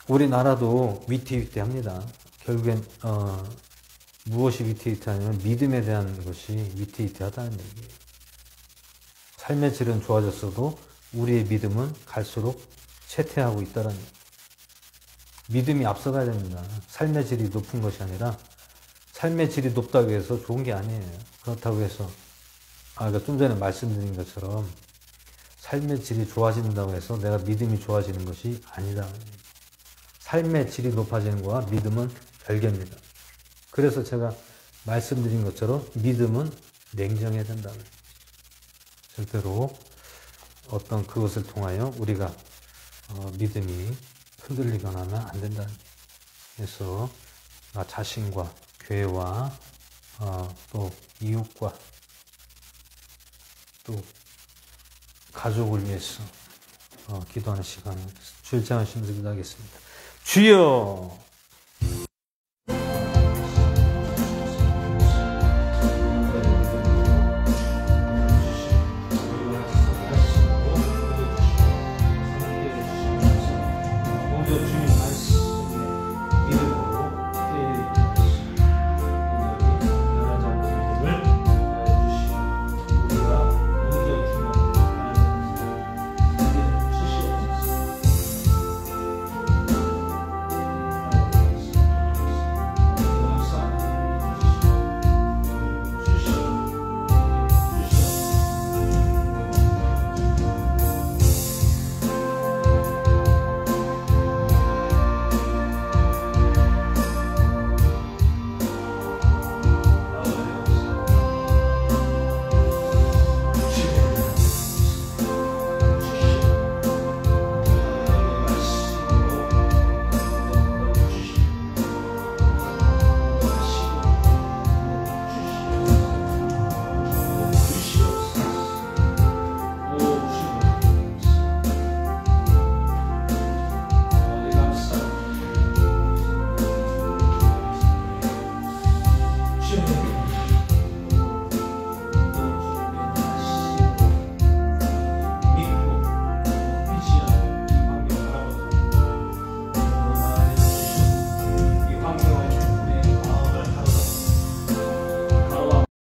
우리나라도 위태위태합니다. 결국엔 무엇이 위태위태하냐면 믿음에 대한 것이 위태위태하다는 얘기예요. 삶의 질은 좋아졌어도 우리의 믿음은 갈수록 쇠퇴하고 있다는 얘기예요. 믿음이 앞서가야 됩니다. 삶의 질이 높은 것이 아니라 삶의 질이 높다고 해서 좋은 게 아니에요. 그렇다고 해서 그러니까 좀 전에 말씀드린 것처럼 삶의 질이 좋아진다고 해서 내가 믿음이 좋아지는 것이 아니다. 삶의 질이 높아지는 것과 믿음은 별개입니다. 그래서 제가 말씀드린 것처럼 믿음은 냉정해야 된다는 거예요. 절대로 어떤 그것을 통하여 우리가 믿음이 흔들리거나 하면 안 된다는 거예요. 그래서 나 자신과 교회와 또 이웃과 또 가족을 위해서 기도하는 시간을 주일장하시면서 기도하겠습니다. 주여! 먼저